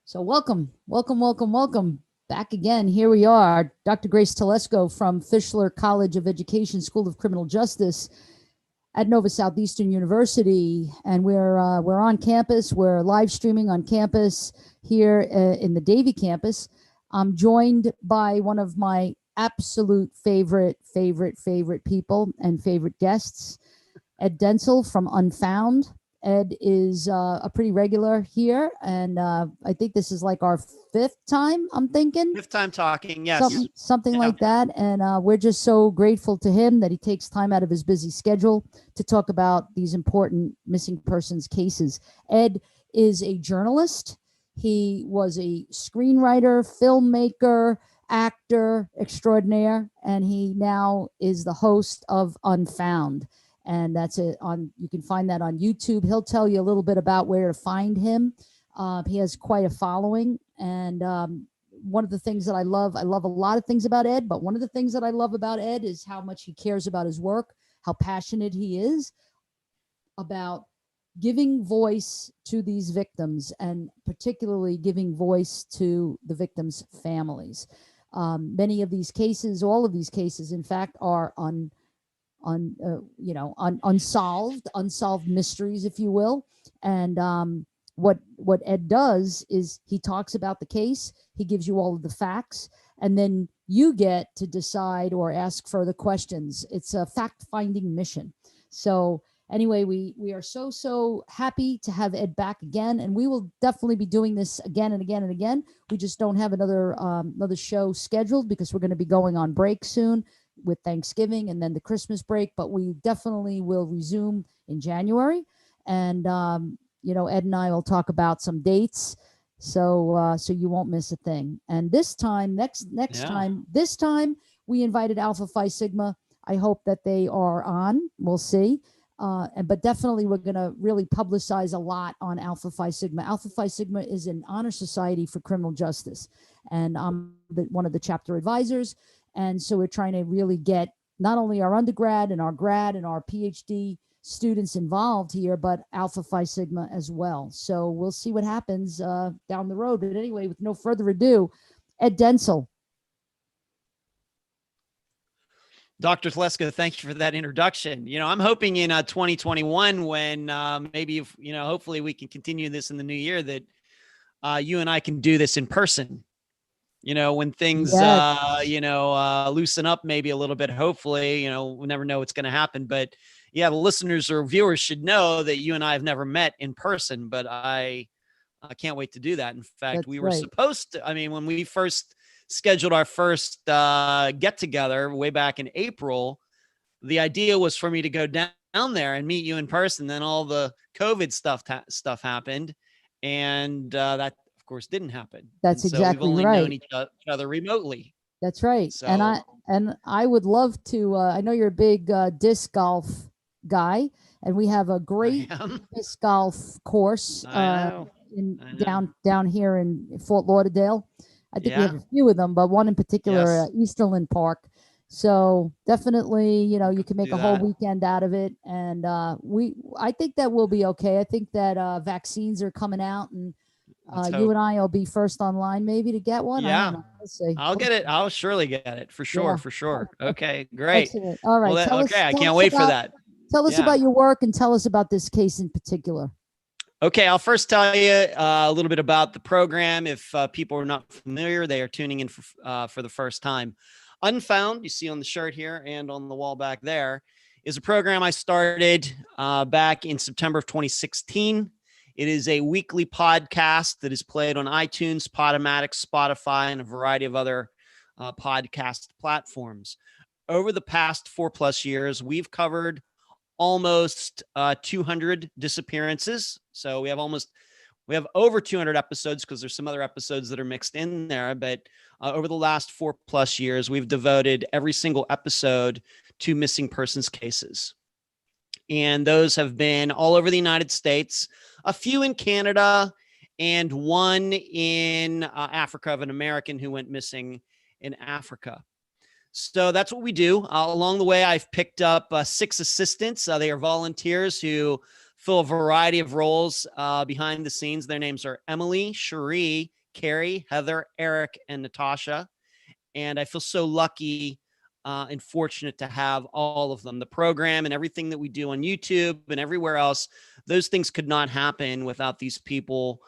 So welcome back again. Here we are, Dr. Grace Telesco from Fischler College of Education, School of Criminal Justice at Nova Southeastern University, and we're on campus. We're live streaming on campus here in the Davie campus. I'm joined by one of my absolute favorite people and favorite guests, Ed Dentzel from Unfound. Ed is a pretty regular here, and I think this is like our fifth time, I'm thinking. Fifth time talking, yes. Something like that. And we're just so grateful to him that he takes time out of his busy schedule to talk about these important missing persons cases. Ed is a journalist. He was a screenwriter, filmmaker, actor extraordinaire, and he now is the host of Unfound. And that's it you can find that on YouTube. He'll tell you a little bit about where to find him. He has quite a following. And one of the things that I love a lot of things about Ed, but one of the things that I love about Ed is how much he cares about his work, how passionate he is about giving voice to these victims, and particularly giving voice to the victims' families. Many of these cases, all of these cases, in fact, are unsolved mysteries, if you will. And what Ed does is he talks about the case, he gives you all of the facts, and then you get to decide or ask further questions. It's a fact-finding mission. So anyway, we are so happy to have Ed back again, and we will definitely be doing this again and again and again. We just don't have another show scheduled because we're going to be going on break soon with Thanksgiving and then the Christmas break, but we definitely will resume in January. And Ed and I will talk about some dates, so you won't miss a thing. And this time, this time we invited Alpha Phi Sigma. I hope that they are on. We'll see. But definitely we're going to really publicize a lot on Alpha Phi Sigma. Alpha Phi Sigma is an honor society for criminal justice, and I'm one of the chapter advisors. And so we're trying to really get not only our undergrad and our grad and our PhD students involved here, but Alpha Phi Sigma as well. So we'll see what happens down the road. But anyway, with no further ado, Ed Dentzel. Dr. Telesco, thank you for that introduction. I'm hoping in 2021, when maybe, hopefully we can continue this in the new year, that you and I can do this in person. When things, loosen up maybe a little bit, hopefully, we never know what's going to happen. But yeah, the listeners or viewers should know that you and I have never met in person, but I can't wait to do that. In fact, we were supposed to, when we first scheduled our first get together way back in April, the idea was for me to go down there and meet you in person. Then all the COVID stuff happened. And that, of course, didn't happen. That's exactly right. We've only known each other remotely. That's right. So, and I would love to. I know you're a big disc golf guy, and we have a great disc golf course down here in Fort Lauderdale. I think we have a few of them, but one in particular, Easterland Park. So definitely, you can make a whole weekend out of it, and I think that we'll be okay. I think that vaccines are coming out, and you and I will be first online maybe to get one. Yeah, let's see. I'll get it. I'll surely get it for sure. For sure. Okay, great. Excellent. All right. Well, I can't wait for that. Tell us about your work and tell us about this case in particular. Okay, I'll first tell you a little bit about the program. If people are not familiar, they are tuning in for the first time. Unfound, you see on the shirt here and on the wall back there, is a program I started back in September of 2016. It is a weekly podcast that is played on iTunes, Podomatic, Spotify, and a variety of other podcast platforms. Over the past 4+ years, we've covered almost 200 disappearances. So we have over 200 episodes because there's some other episodes that are mixed in there. But over the last 4+ years, we've devoted every single episode to missing persons cases. And those have been all over the United States, a few in Canada, and one in Africa of an American who went missing in Africa. So that's what we do. Along the way, I've picked up 6 assistants. They are volunteers who fill a variety of roles behind the scenes. Their names are Emily, Cherie, Carrie, Heather, Eric, and Natasha. And I feel so lucky and fortunate to have all of them. The program and everything that we do on YouTube and everywhere else, those things could not happen without these people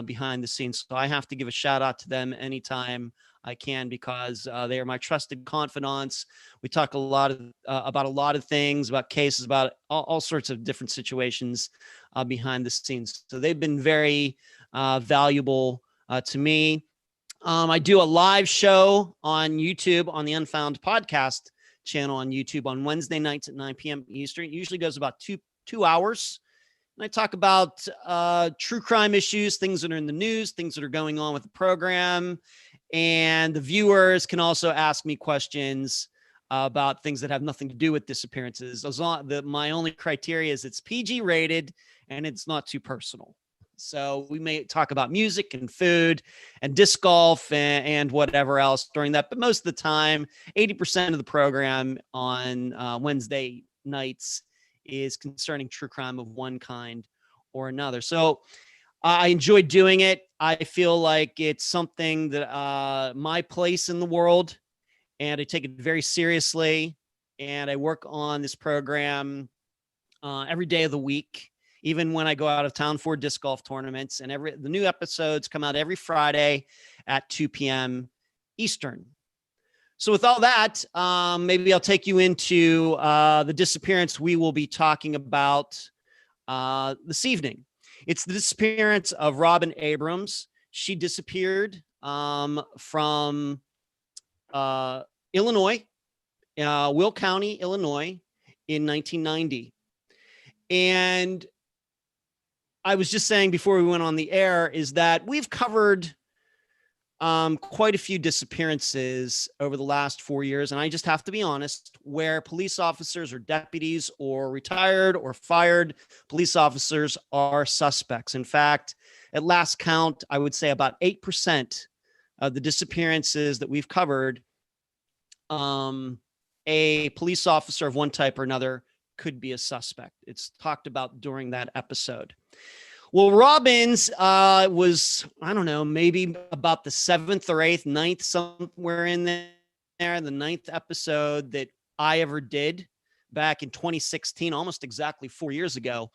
behind the scenes. So I have to give a shout out to them anytime I can, because they are my trusted confidants. We talk a lot of, about a lot of things, about cases, about all sorts of different situations behind the scenes. So they've been very valuable to me. I do a live show on YouTube on the Unfound podcast channel on YouTube on Wednesday nights at 9 p.m. Eastern. It usually goes about two hours. And I talk about true crime issues, things that are in the news, things that are going on with the program. And the viewers can also ask me questions about things that have nothing to do with disappearances. My only criteria is it's PG rated and it's not too personal. So we may talk about music and food and disc golf and whatever else during that. But most of the time, 80% of the program on Wednesday nights is concerning true crime of one kind or another. So I enjoy doing it. I feel like it's something that my place in the world, and I take it very seriously. And I work on this program every day of the week, even when I go out of town for disc golf tournaments. And the new episodes come out every Friday at 2 p.m. Eastern. So with all that, maybe I'll take you into the disappearance we will be talking about this evening. It's the disappearance of Robin Abrams. She disappeared from Illinois, Will County, Illinois, in 1990. And I was just saying before we went on the air is that we've covered quite a few disappearances over the last 4 years. And I just have to be honest, where police officers or deputies or retired or fired police officers are suspects. In fact, at last count, I would say about 8% of the disappearances that we've covered, a police officer of one type or another could be a suspect. It's talked about during that episode. Well, Robbins was, I don't know, maybe about the 7th or 8th, 9th, somewhere in there, the 9th episode that I ever did back in 2016, almost exactly 4 years ago.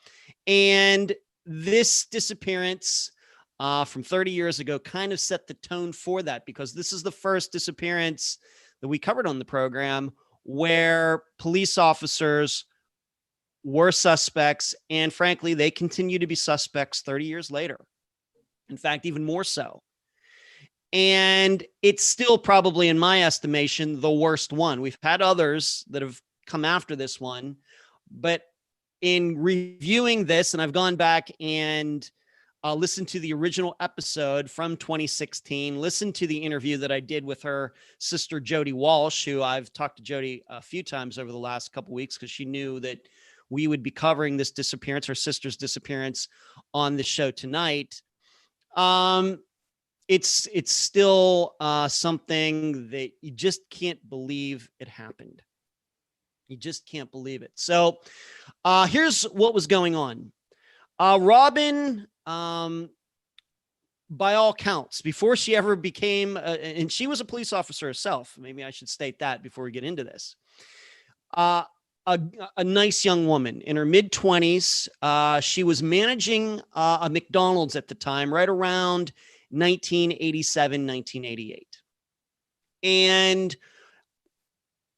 And this disappearance from 30 years ago kind of set the tone for that, because this is the first disappearance that we covered on the program where police officers were suspects, and frankly, they continue to be suspects 30 years later. In fact, even more so. And it's still probably, in my estimation, the worst one. We've had others that have come after this one, but in reviewing this, and I've gone back and listened to the original episode from 2016, listened to the interview that I did with her sister, Jody Walsh, who I've talked to Jody a few times over the last couple of weeks because she knew that we would be covering this disappearance, her sister's disappearance, on the show tonight. It's still something that you just can't believe it happened. You just can't believe it. So here's what was going on. Robin, by all counts, before she ever became, and she was a police officer herself. Maybe I should state that before we get into this. A nice young woman in her mid-20s. She was managing a McDonald's at the time, right around 1987, 1988. And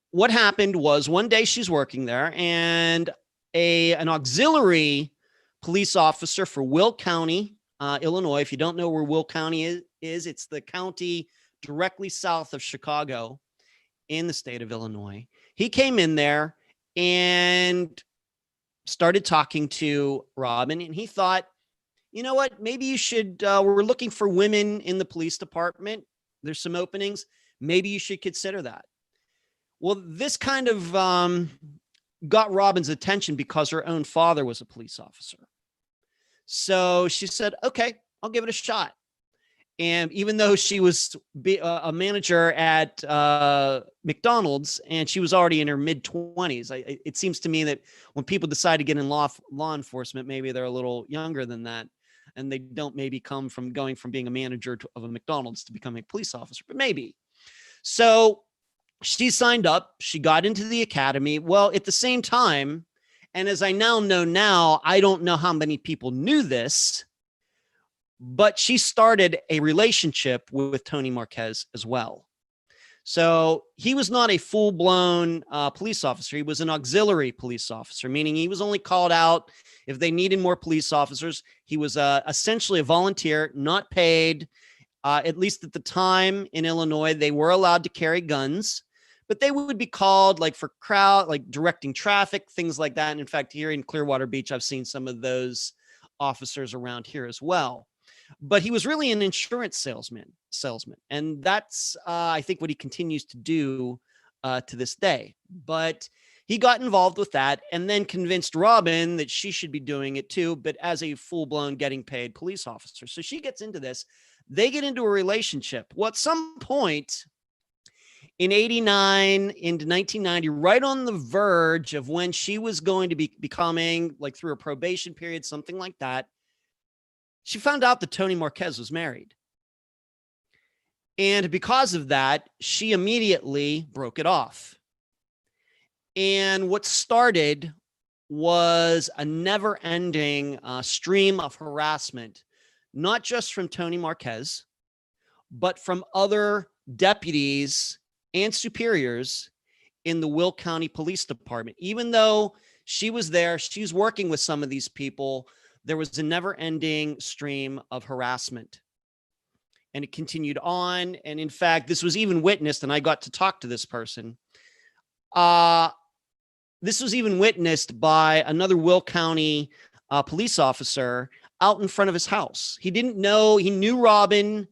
what happened was one day she's working there, and an auxiliary police officer for Will County, Illinois. If you don't know where Will County is, it's the county directly south of Chicago in the state of Illinois. He came in there and started talking to Robin, and he thought, you know what, maybe you should, we're looking for women in the police department. There's some openings. Maybe you should consider that. Well, this kind of got Robin's attention because her own father was a police officer. So she said, okay, I'll give it a shot. And even though she was a manager at McDonald's and she was already in her mid-20s, it seems to me that when people decide to get in law enforcement, maybe they're a little younger than that. and they don't maybe come from going from being a manager of a McDonald's to becoming a police officer, but maybe. So she signed up, she got into the academy. Well, at the same time, and as I now, I don't know how many people knew this, but she started a relationship with Tony Marquez as well. So he was not a full-blown police officer. He was an auxiliary police officer, meaning he was only called out if they needed more police officers. He was essentially a volunteer, not paid. At least at the time in Illinois, they were allowed to carry guns, but they would be called like for crowd, like directing traffic, things like that. And in fact, here in Clearwater Beach, I've seen some of those officers around here as well. But he was really an insurance salesman. And that's, I think, what he continues to do to this day. But he got involved with that and then convinced Robin that she should be doing it too, but as a full-blown getting paid police officer. So she gets into this. They get into a relationship. Well, at some point in 89 into 1990, right on the verge of when she was going to be becoming, like through a probation period, something like that, she found out that Tony Marquez was married. And because of that, she immediately broke it off. And what started was a never-ending stream of harassment, not just from Tony Marquez, but from other deputies and superiors in the Will County Police Department. Even though she was there, she was working with some of these people, there was a never-ending stream of harassment. And it continued on. And in fact, this was even witnessed, and I got to talk to this person. This was even witnessed by another Will County police officer out in front of his house. He didn't know, he knew Robin,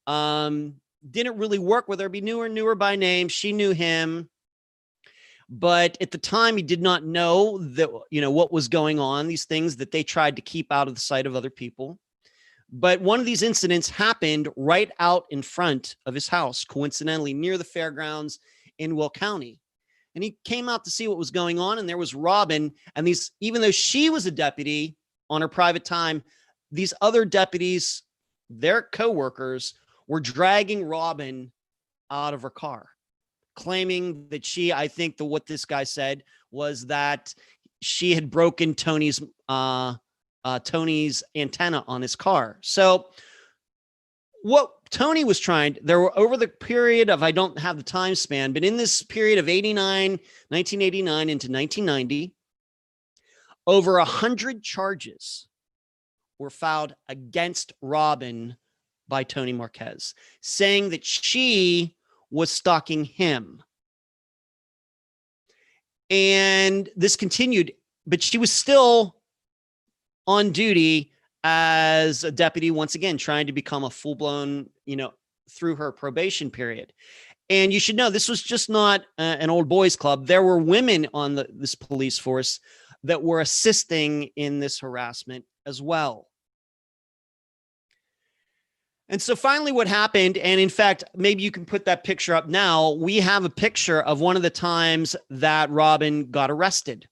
didn't really work with her, but he knew her by name. She knew him. But at the time, he did not know that, what was going on, these things that they tried to keep out of the sight of other people. But one of these incidents happened right out in front of his house, coincidentally, near the fairgrounds in Will County. And he came out to see what was going on. And there was Robin. And even though she was a deputy on her private time, these other deputies, their coworkers, were dragging Robin out of her car, claiming that I think what this guy said was that she had broken Tony's antenna on his car. So what Tony was there were over the period of, I don't have the time span, but in this period of 1989 into 1990, over 100 charges were filed against Robin by Tony Marquez, saying that she was stalking him. And this continued, but she was still on duty as a deputy, once again, trying to become a full-blown, through her probation period. And you should know, this was just not an old boys club. There were women on this police force that were assisting in this harassment as well. And so finally what happened, and in fact, maybe you can put that picture up now. We have a picture of one of the times that Robin got arrested.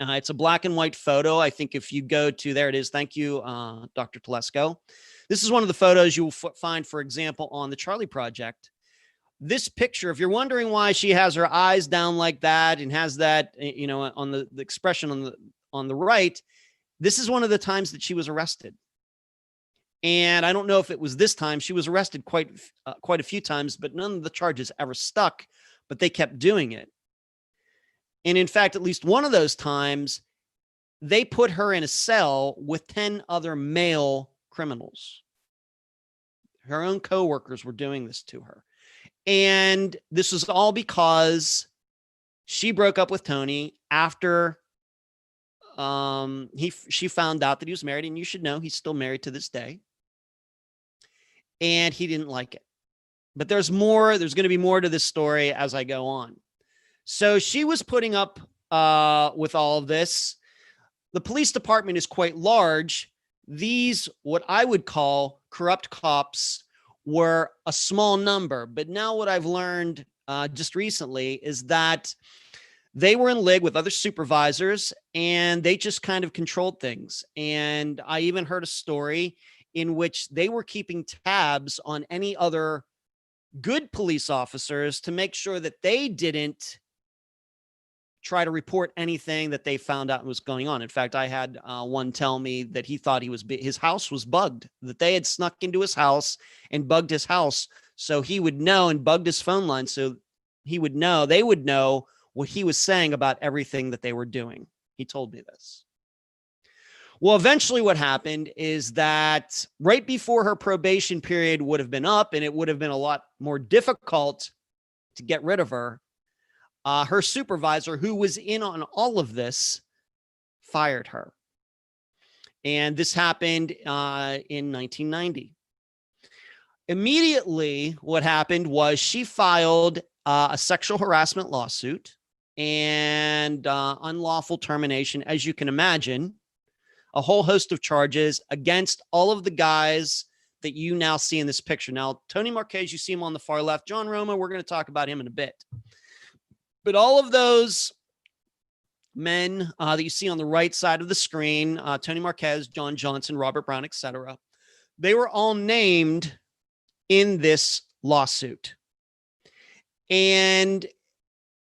It's a black and white photo. I think if you go to, there it is. Thank you, Dr. Telesco. This is one of the photos you will find, for example, on the Charlie Project. This picture, if you're wondering why she has her eyes down like that and has that, on the expression on the right, this is one of the times that she was arrested. And I don't know if it was this time. She was arrested quite a few times, but none of the charges ever stuck, but they kept doing it. And in fact, at least one of those times, they put her in a cell with 10 other male criminals. Her own coworkers were doing this to her. And this was all because she broke up with Tony after she found out that he was married. And you should know he's still married to this day. And he didn't like it. But there's more. There's going to be more to this story as I go on. So she was putting up with all of this. The police department is quite large. These, what I would call corrupt cops, were a small number. But now what I've learned just recently is that they were in league with other supervisors, and they just kind of controlled things. And I even heard a story in which they were keeping tabs on any other good police officers to make sure that they didn't try to report anything that they found out was going on. In fact, I had one tell me that he thought his house was bugged, that they had snuck into his house and bugged his house, so he would know, and bugged his phone line so he would know, they would know what he was saying about everything that they were doing. He told me this. Well, eventually what happened is that right before her probation period would have been up, and it would have been a lot more difficult to get rid of her, her supervisor, who was in on all of this, fired her. And this happened in 1990. Immediately, what happened was she filed a sexual harassment lawsuit and unlawful termination, as you can imagine, a whole host of charges against all of the guys that you now see in this picture. Now, Tony Marquez, you see him on the far left. John Roma, we're going to talk about him in a bit. But all of those men that you see on the right side of the screen, Tony Marquez, John Johnson, Robert Brown, etc., they were all named in this lawsuit. And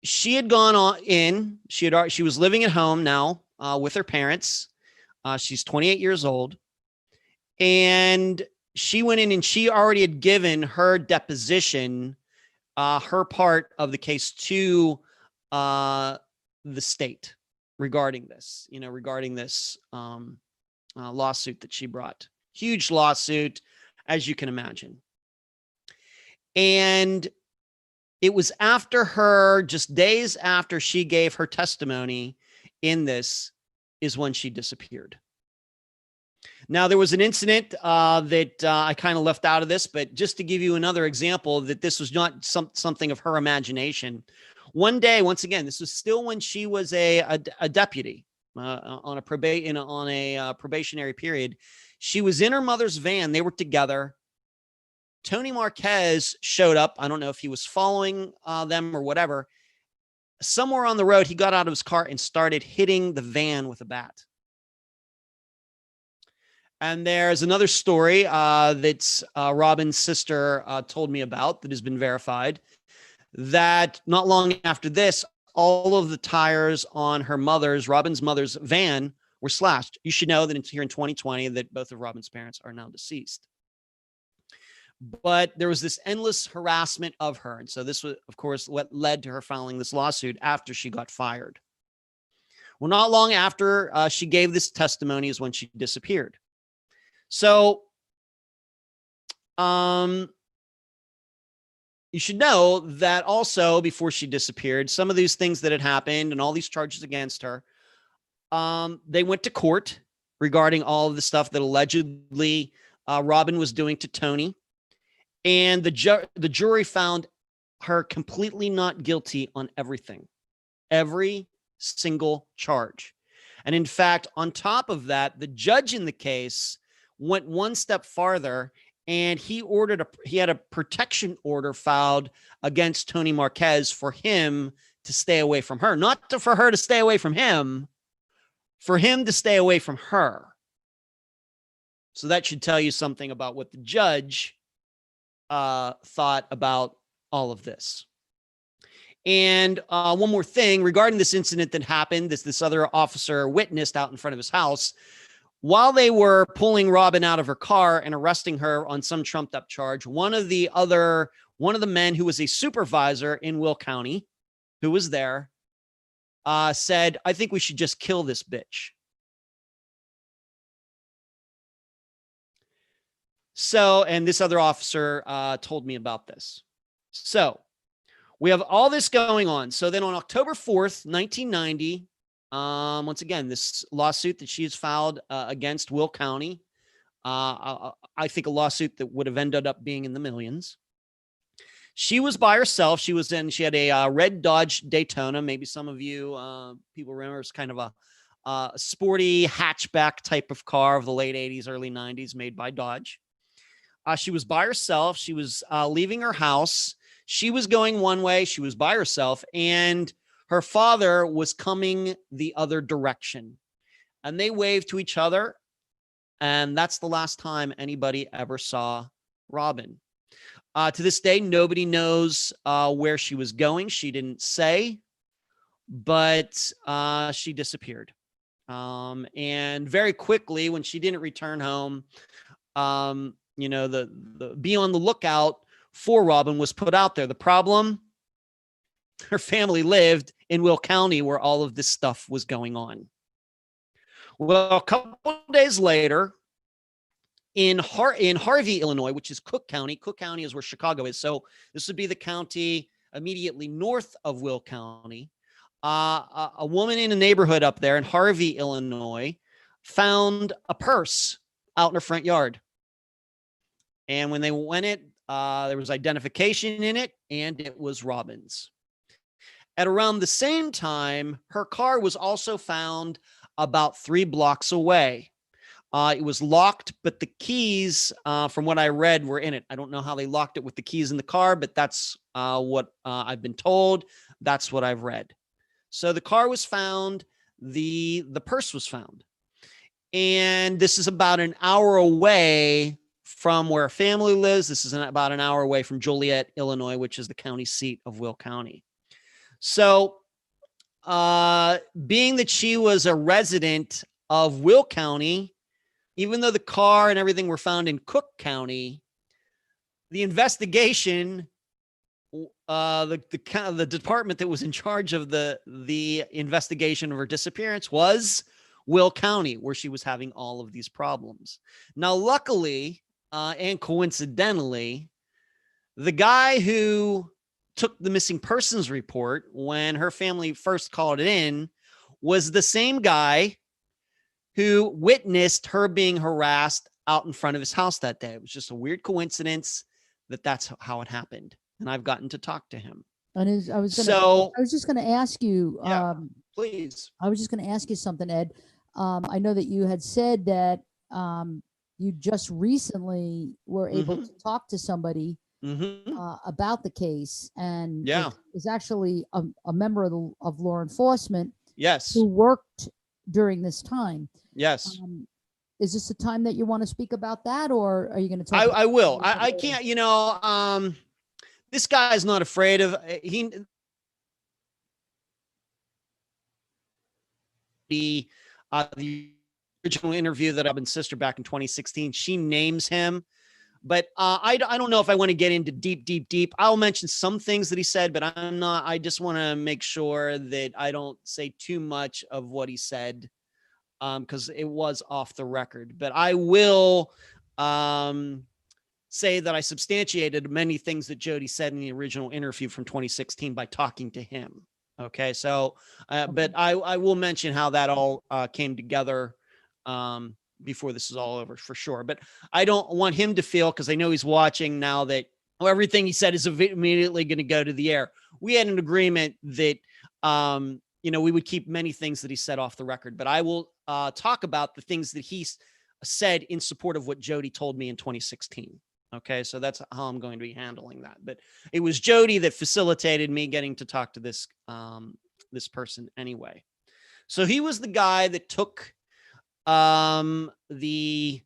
she had gone on in, she was living at home now with her parents. She's 28 years old. And she went in and she already had given her deposition, her part of the case, to the state regarding this, lawsuit that she brought. Huge lawsuit, as you can imagine. And it was after her, just days after she gave her testimony in this, is when she disappeared. Now, there was an incident that I kind of left out of this, but just to give you another example that this was not something of her imagination. One day, once again, this was still when she was a deputy on a probationary period. She was in her mother's van. They were together. Tony Marquez showed up. I don't know if he was following them or whatever. Somewhere on the road, he got out of his car and started hitting the van with a bat. And there's another story that's Robin's sister told me about that has been verified, that not long after this, all of the tires on Robin's mother's van were slashed. You should know that here in 2020 that both of Robin's parents are now deceased. But there was this endless harassment of her. And so this was, of course, what led to her filing this lawsuit after she got fired. Well, not long after she gave this testimony is when she disappeared. So you should know that also before she disappeared, some of these things that had happened and all these charges against her, they went to court regarding all of the stuff that allegedly Robin was doing to Tony. And the jury found her completely not guilty on everything, every single charge. And in fact, on top of that, the judge in the case went one step farther, and he had a protection order filed against Tony Marquez for him to stay away from her, for her to stay away from him, for him to stay away from her. So that should tell you something about what the judge thought about all of this. And one more thing regarding this incident that happened, this other officer witnessed out in front of his house. While they were pulling Robin out of her car and arresting her on some trumped up charge, one of the men who was a supervisor in Will County, who was there, said, "I think we should just kill this bitch." So, and this other officer told me about this. So we have all this going on. So then on October 4th, 1990, once again, this lawsuit that she has filed against Will County, I think a lawsuit that would have ended up being in the millions. She was by herself. She had a red Dodge Daytona. Maybe some of you people remember, it's kind of a sporty hatchback type of car of the late 80s, early 90s, made by Dodge. She was by herself. She was leaving her house. She was going one way. She was by herself. And her father was coming the other direction, and they waved to each other. And that's the last time anybody ever saw Robin. To this day, nobody knows where she was going. She didn't say, but she disappeared. And very quickly, when she didn't return home, the be on the lookout for Robin was put out there. The problem, her family lived in Will County where all of this stuff was going on. Well, a couple of days later, in Harvey, Illinois, which is Cook County. Cook County is where Chicago is. So this would be the county immediately north of Will County. A woman in a neighborhood up there in Harvey, Illinois, found a purse out in her front yard. And when they went it, there was identification in it, and it was Robin's. At around the same time, her car was also found about 3 blocks away. It was locked, but the keys, from what I read, were in it. I don't know how they locked it with the keys in the car, but that's what I've been told. That's what I've read. So the car was found. The purse was found. And this is about an hour away from where a family lives. This is about an hour away from Joliet, Illinois, which is the county seat of Will County. So being that she was a resident of Will County, even though the car and everything were found in Cook County, the investigation, the department that was in charge of the investigation of her disappearance was Will County, where she was having all of these problems. Now, luckily and coincidentally, the guy who took the missing persons report when her family first called it in was the same guy who witnessed her being harassed out in front of his house that day. It was just a weird coincidence that that's how it happened. And I've gotten to talk to him. And I was just going to ask you, please. I was just going to ask you something, Ed. I know that you had said that you just recently were able to talk to somebody about the case, and is actually a member of law enforcement. Yes. Who worked during this time. Yes. Is this a time that you want to speak about that, or are you going to talk? I will. I can't, this guy is not afraid of the original interview that Robin's sister back in 2016. She names him, but I don't know if I want to get into deep. I'll mention some things that he said, but I just want to make sure that I don't say too much of what he said, because it was off the record. But I will say that I substantiated many things that Jody said in the original interview from 2016 by talking to him. Okay, so, but I will mention how that all came together before this is all over for sure. But I don't want him to feel, because I know he's watching now, that everything he said is immediately going to go to the air. We had an agreement that, we would keep many things that he said off the record, but I will talk about the things that he said in support of what Jody told me in 2016. Okay, so that's how I'm going to be handling that. But it was Jody that facilitated me getting to talk to this this person anyway. So he was the guy that took the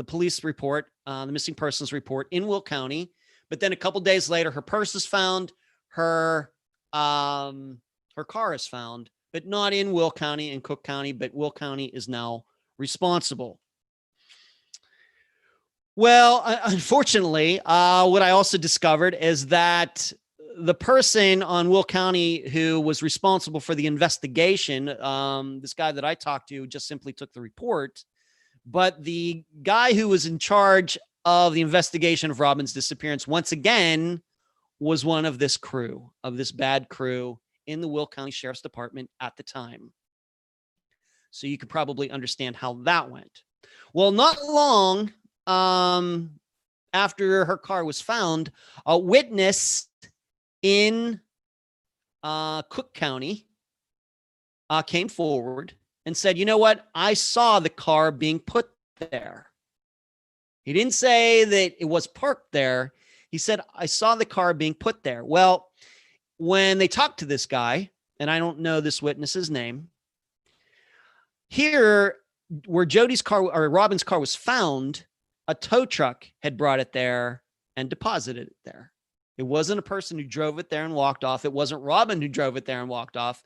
police report, the missing persons report in Will County. But then a couple days later, her purse is found, her car is found, but not in Will County, in Cook County, but Will County is now responsible. Well, unfortunately, what I also discovered is that the person on Will County who was responsible for the investigation, this guy that I talked to, just simply took the report, but the guy who was in charge of the investigation of Robin's disappearance, once again, was one of this crew, of this bad crew in the Will County Sheriff's Department at the time. So you could probably understand how that went. Well, not long after her car was found, a witness in Cook County came forward and said, you know what? I saw the car being put there. He didn't say that it was parked there. He said, I saw the car being put there. Well, when they talked to this guy, and I don't know this witness's name, here where Jody's car or Robin's car was found, a tow truck had brought it there and deposited it there. It wasn't a person who drove it there and walked off. It wasn't Robin who drove it there and walked off.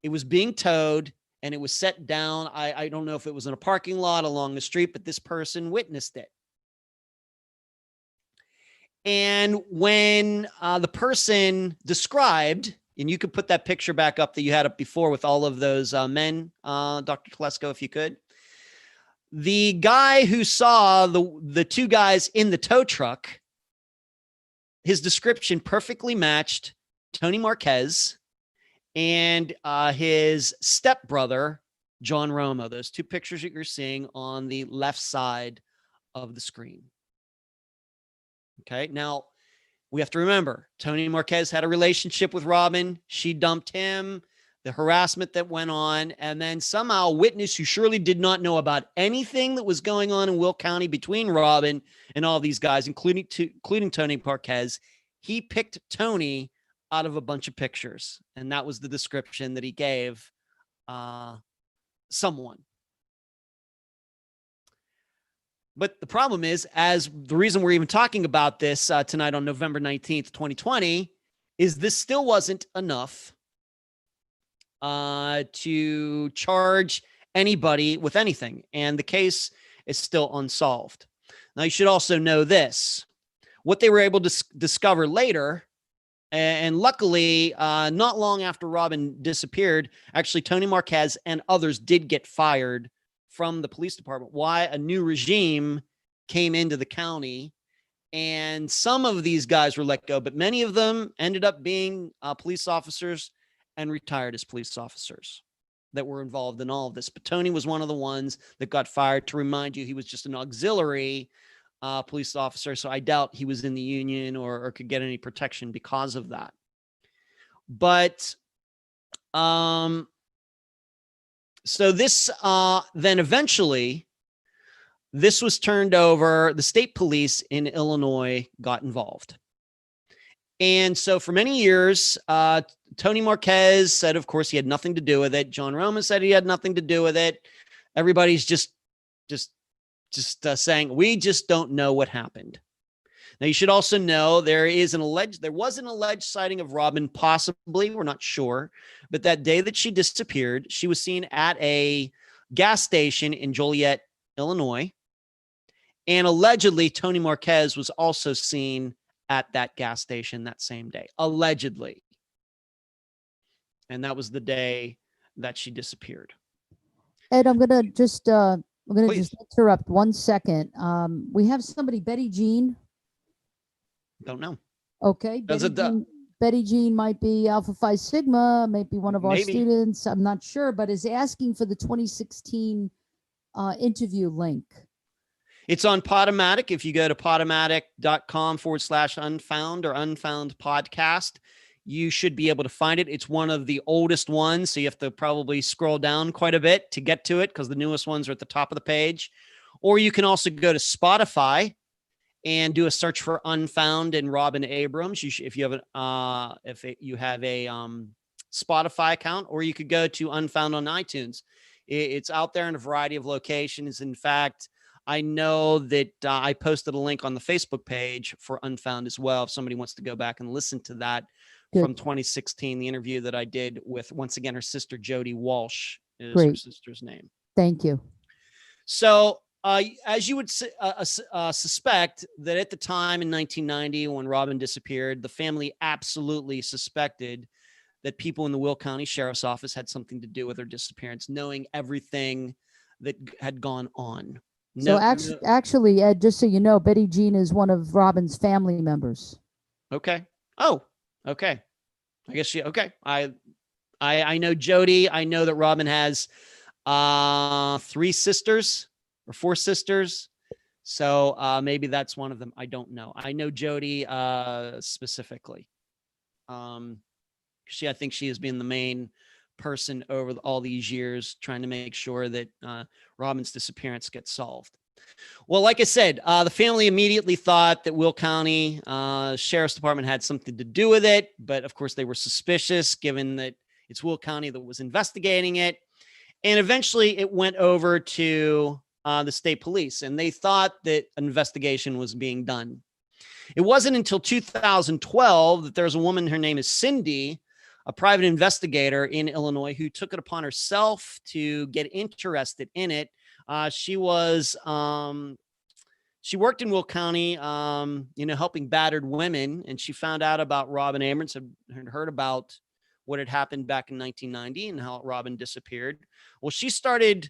It was being towed and it was set down. I don't know if it was in a parking lot along the street, but this person witnessed it. And when the person described, and you could put that picture back up that you had up before with all of those men, Dr. Telesco, if you could. The guy who saw the two guys in the tow truck, his description perfectly matched Tony Marquez and his stepbrother, John Romo. Those two pictures that you're seeing on the left side of the screen. Okay, now we have to remember, Tony Marquez had a relationship with Robin. She dumped him, the harassment that went on, and then somehow a witness who surely did not know about anything that was going on in Will County between Robin and all these guys, including Tony Marquez, he picked Tony out of a bunch of pictures. And that was the description that he gave someone. But the problem is, as the reason we're even talking about this tonight on November 19th, 2020, is this still wasn't enough to charge anybody with anything. And the case is still unsolved. Now, you should also know this. What they were able to discover later, and luckily, not long after Robin disappeared, actually, Tony Marquez and others did get fired from the police department. Why? A new regime came into the county, and some of these guys were let go, but many of them ended up being police officers and retired as police officers that were involved in all of this. But Tony was one of the ones that got fired. To remind you, he was just an auxiliary police officer, so I doubt he was in the union or could get any protection because of that. But so this, then eventually, this was turned over. The state police in Illinois got involved. And so for many years, Tony Marquez said, of course, he had nothing to do with it. John Roman said he had nothing to do with it. Everybody's just saying, we just don't know what happened. Now, you should also know there was an alleged sighting of Robin, possibly, we're not sure, but that day that she disappeared, she was seen at a gas station in Joliet, Illinois, and allegedly Tony Marquez was also seen at that gas station that same day, allegedly. And that was the day that she disappeared. Ed, I'm gonna just Please. just interrupt 1 second. We have somebody, Betty Jean. Don't know. Okay, Betty Jean might be Alpha Phi Sigma, might be one of our students. I'm not sure, but is asking for the 2016 interview link. It's on Podomatic. If you go to podomatic.com/unfound or unfound podcast, you should be able to find it. It's one of the oldest ones, so you have to probably scroll down quite a bit to get to it because the newest ones are at the top of the page. Or you can also go to Spotify and do a search for Unfound and Robin Abrams. If you have a Spotify account, or you could go to Unfound on iTunes. It's out there in a variety of locations. In fact, I know that I posted a link on the Facebook page for Unfound as well. If somebody wants to go back and listen to that from 2016, the interview that I did with, once again, her sister, Jody Walsh is her sister's name. Thank you. So, as you would suspect, that at the time in 1990, when Robin disappeared, the family absolutely suspected that people in the Will County Sheriff's Office had something to do with her disappearance, knowing everything that had gone on. So actually, Ed, just so you know, Betty Jean is one of Robin's family members. Okay. Oh, okay. I guess okay. I know Jody. I know that Robin has 3 sisters or 4 sisters. So maybe that's one of them. I don't know. I know Jody specifically. I think she has been the main person over all these years trying to make sure that Robin's disappearance gets solved. Well, like I said, the family immediately thought that Will County Sheriff's Department had something to do with it. But of course, they were suspicious given that it's Will County that was investigating it. And eventually it went over to the state police, and they thought that an investigation was being done. It wasn't until 2012 that there's a woman, her name is Cindy, a private investigator in Illinois, who took it upon herself to get interested in it. She worked in Will County, helping battered women, and she found out about Robin Abrams, had heard about what had happened back in 1990 and how Robin disappeared. Well, she started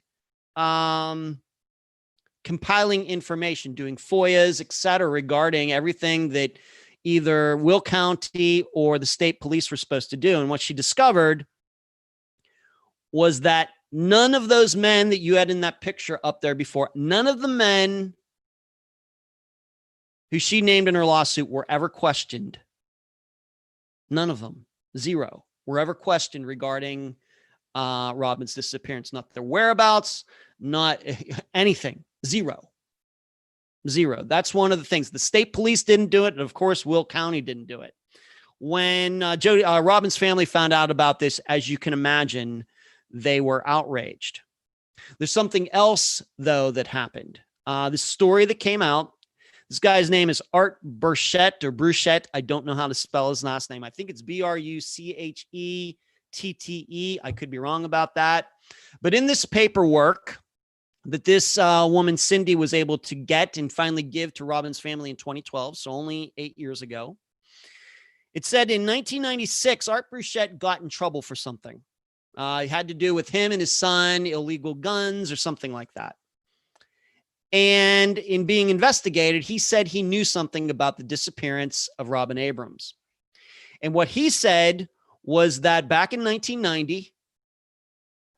compiling information, doing FOIAs, et cetera, regarding everything that either Will County or the state police were supposed to do. And what she discovered was that none of those men that you had in that picture up there before, none of the men who she named in her lawsuit were ever questioned. None of them, zero, were ever questioned regarding Robin's disappearance, not their whereabouts, not anything, zero. That's one of the things. The state police didn't do it. And of course, Will County didn't do it. When Robin's family found out about this, as you can imagine, they were outraged. There's something else, though, that happened. This story that came out, this guy's name is Art Burchett or Bruchette. I don't know how to spell his last name. I think it's Bruchettete. I could be wrong about that. But in this paperwork that this woman, Cindy, was able to get and finally give to Robin's family in 2012, so only 8 years ago, it said in 1996, Art Bruchette got in trouble for something. It had to do with him and his son, illegal guns or something like that. And in being investigated, he said he knew something about the disappearance of Robin Abrams. And what he said was that back in 1990,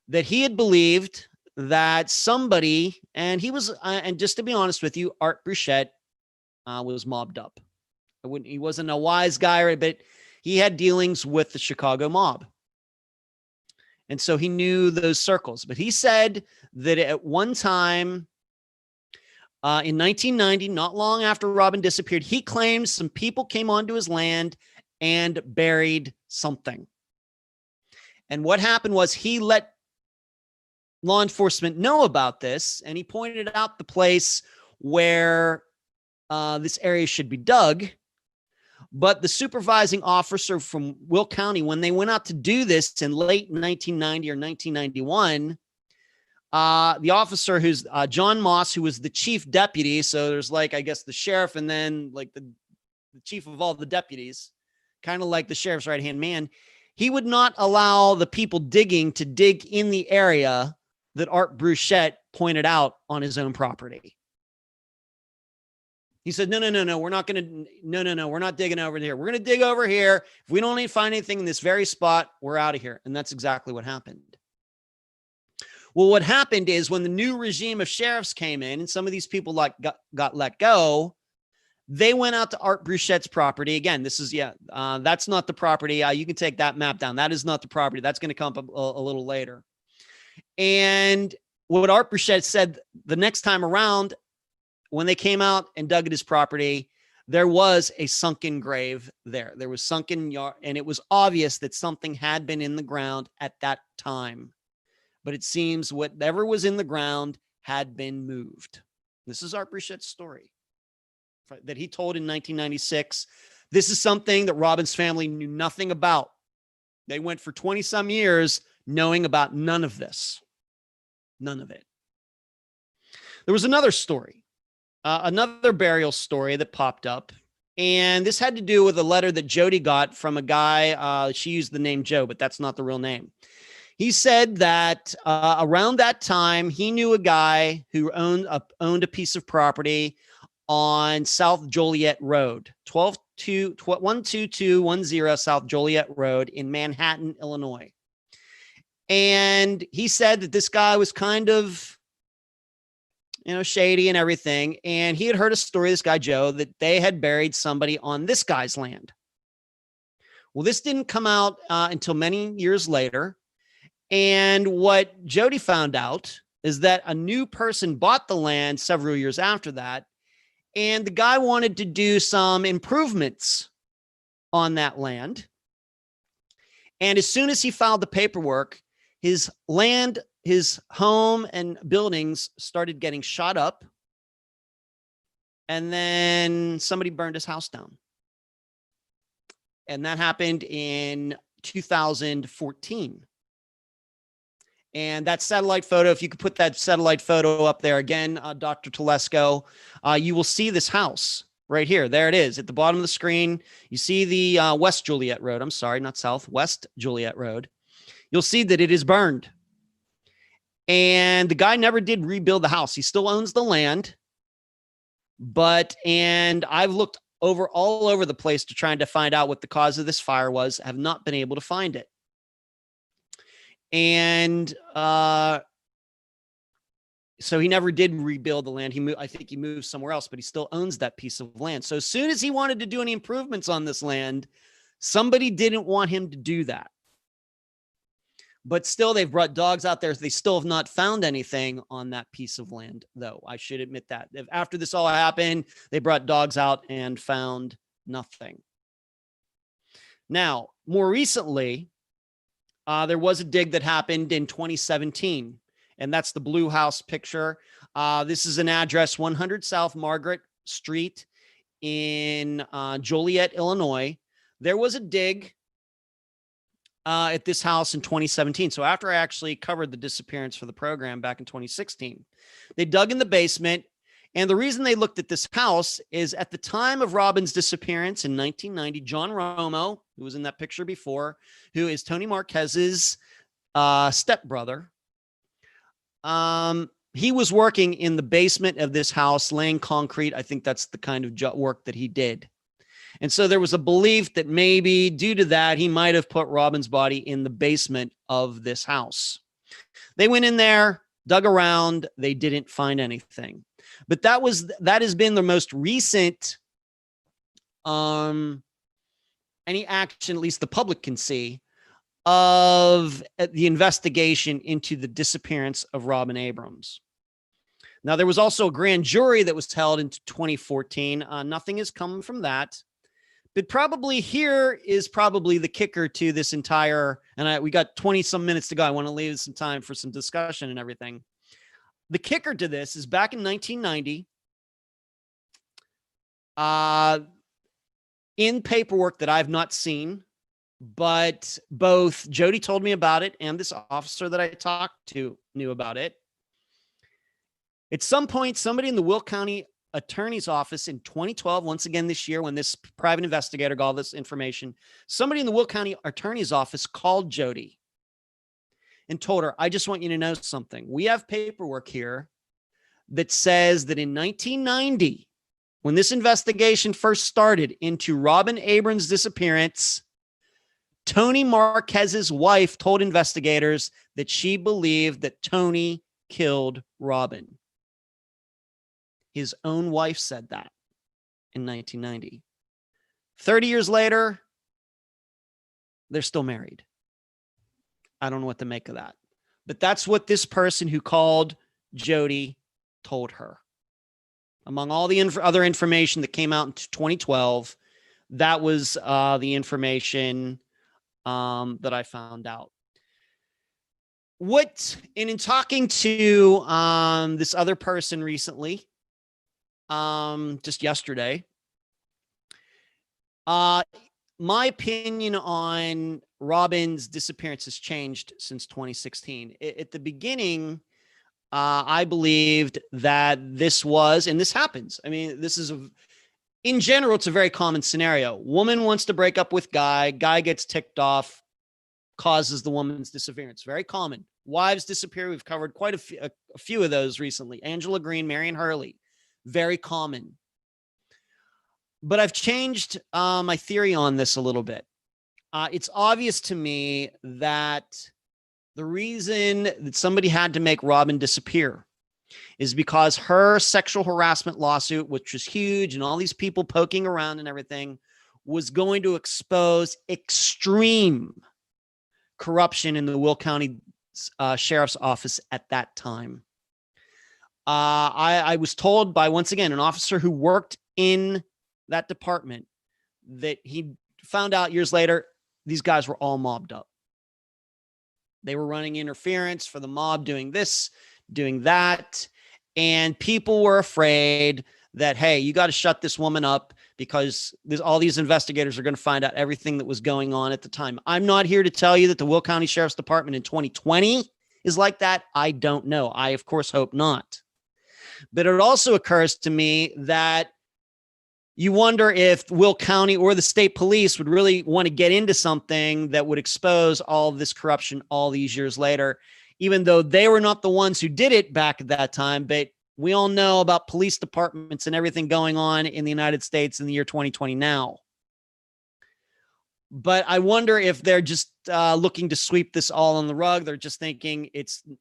that he had believed that somebody, and he was, and just to be honest with you, Art Bruchette was mobbed up. He wasn't a wise guy, but he had dealings with the Chicago mob. And so he knew those circles. But he said that at one time in 1990, not long after Robin disappeared, he claimed some people came onto his land and buried something. And what happened was he let law enforcement know about this, and he pointed out the place where this area should be dug. But the supervising officer from Will County, when they went out to do this in late 1990 or 1991, the officer who's John Moss, who was the chief deputy. So there's like, I guess, the sheriff and then like the chief of all the deputies, kind of like the sheriff's right-hand man. He would not allow the people digging to dig in the area that Art Bruchette pointed out on his own property. He said, no, we're not going to, no, we're not digging over here. We're going to dig over here. If we don't find anything in this very spot, we're out of here. And that's exactly what happened. Well, what happened is when the new regime of sheriffs came in and some of these people got let go, they went out to Art Bruchette's property. Again, this is, that's not the property. You can take that map down. That is not the property. That's going to come up a little later. And what Art Bruchette said the next time around, when they came out and dug at his property, there was a sunken grave there. There was sunken yard, and it was obvious that something had been in the ground at that time. But it seems whatever was in the ground had been moved. This is Art Bruchette's story that he told in 1996. This is something that Robin's family knew nothing about. They went for 20 some years knowing about none of this. None of it. There was another story. Another burial story that popped up, and this had to do with a letter that Jody got from a guy. She used the name Joe, but that's not the real name. He said that around that time, he knew a guy who owned a piece of property on South Joliet Road, 12210 South Joliet Road in Manhattan, Illinois. And he said that this guy was kind of, shady and everything. And he had heard a story, this guy, Joe, that they had buried somebody on this guy's land. Well, this didn't come out until many years later. And what Jody found out is that a new person bought the land several years after that, and the guy wanted to do some improvements on that land. And as soon as he filed the paperwork, his land, his home and buildings started getting shot up. And then somebody burned his house down. And that happened in 2014. And that satellite photo, if you could put that satellite photo up there again, Dr. Telesco, you will see this house right here. There it is at the bottom of the screen. You see the West Juliet Road. I'm sorry, not South, West Juliet Road. You'll see that it is burned. And the guy never did rebuild the house. He still owns the land. And I've looked all over the place to try to find out what the cause of this fire was. I have not been able to find it. And so he never did rebuild the land. I think he moved somewhere else, but he still owns that piece of land. So as soon as he wanted to do any improvements on this land, somebody didn't want him to do that. But still, they've brought dogs out there. They still have not found anything on that piece of land, though. I should admit that. After this all happened, they brought dogs out and found nothing. Now, more recently, there was a dig that happened in 2017, and that's the blue house picture. This is an address, 100 South Margaret Street in Joliet, Illinois. There was a dig at this house in 2017. So after I actually covered the disappearance for the program back in 2016, they dug in the basement. And the reason they looked at this house is at the time of Robin's disappearance in 1990, John Romo, who was in that picture before, who is Tony Marquez's stepbrother, he was working in the basement of this house, laying concrete. I think that's the kind of work that he did. And so there was a belief that maybe due to that, he might have put Robin's body in the basement of this house. They went in there, dug around. They didn't find anything. But that has been the most recent any action, at least the public can see, of the investigation into the disappearance of Robin Abrams. Now, there was also a grand jury that was held in 2014. Nothing has come from that. But probably here is probably the kicker to this entire, and we got 20 some minutes to go. I want to leave some time for some discussion and everything. The kicker to this is back in 1990, in paperwork that I've not seen, but both Jody told me about it and this officer that I talked to knew about it. At some point, somebody in the Will County Attorney's Office in 2012, once again this year, when this private investigator got all this information, somebody in the Will County Attorney's Office called Jody and told her, I just want you to know something. We have paperwork here that says that in 1990, when this investigation first started into Robin Abrams' disappearance, Tony Marquez's wife told investigators that she believed that Tony killed Robin. His own wife said that in 1990. 30 years later, they're still married. I don't know what to make of that. But that's what this person who called Jody told her. Among all the other information that came out in 2012, that was the information that I found out. In talking to this other person recently, just yesterday, my opinion on Robin's disappearance has changed since 2016. At the beginning, I believed that this was, and this happens. I mean, in general, it's a very common scenario. Woman wants to break up with guy gets ticked off, causes the woman's disappearance. Very common. Wives disappear. We've covered quite a few of those recently. Angela Green, Marion Hurley. Very common. But I've changed my theory on this a little bit. It's obvious to me that the reason that somebody had to make Robin disappear is because her sexual harassment lawsuit, which was huge and all these people poking around and everything, was going to expose extreme corruption in the Will County Sheriff's Office at that time. I was told by, once again, an officer who worked in that department that he found out years later, these guys were all mobbed up. They were running interference for the mob, doing this, doing that. And people were afraid that, hey, you got to shut this woman up because all these investigators are going to find out everything that was going on at the time. I'm not here to tell you that the Will County Sheriff's Department in 2020 is like that. I don't know. I, of course, hope not. But it also occurs to me that you wonder if Will County or the state police would really want to get into something that would expose all of this corruption all these years later, even though they were not the ones who did it back at that time. But we all know about police departments and everything going on in the United States in the year 2020 now. But I wonder if they're just looking to sweep this all on the rug. They're just thinking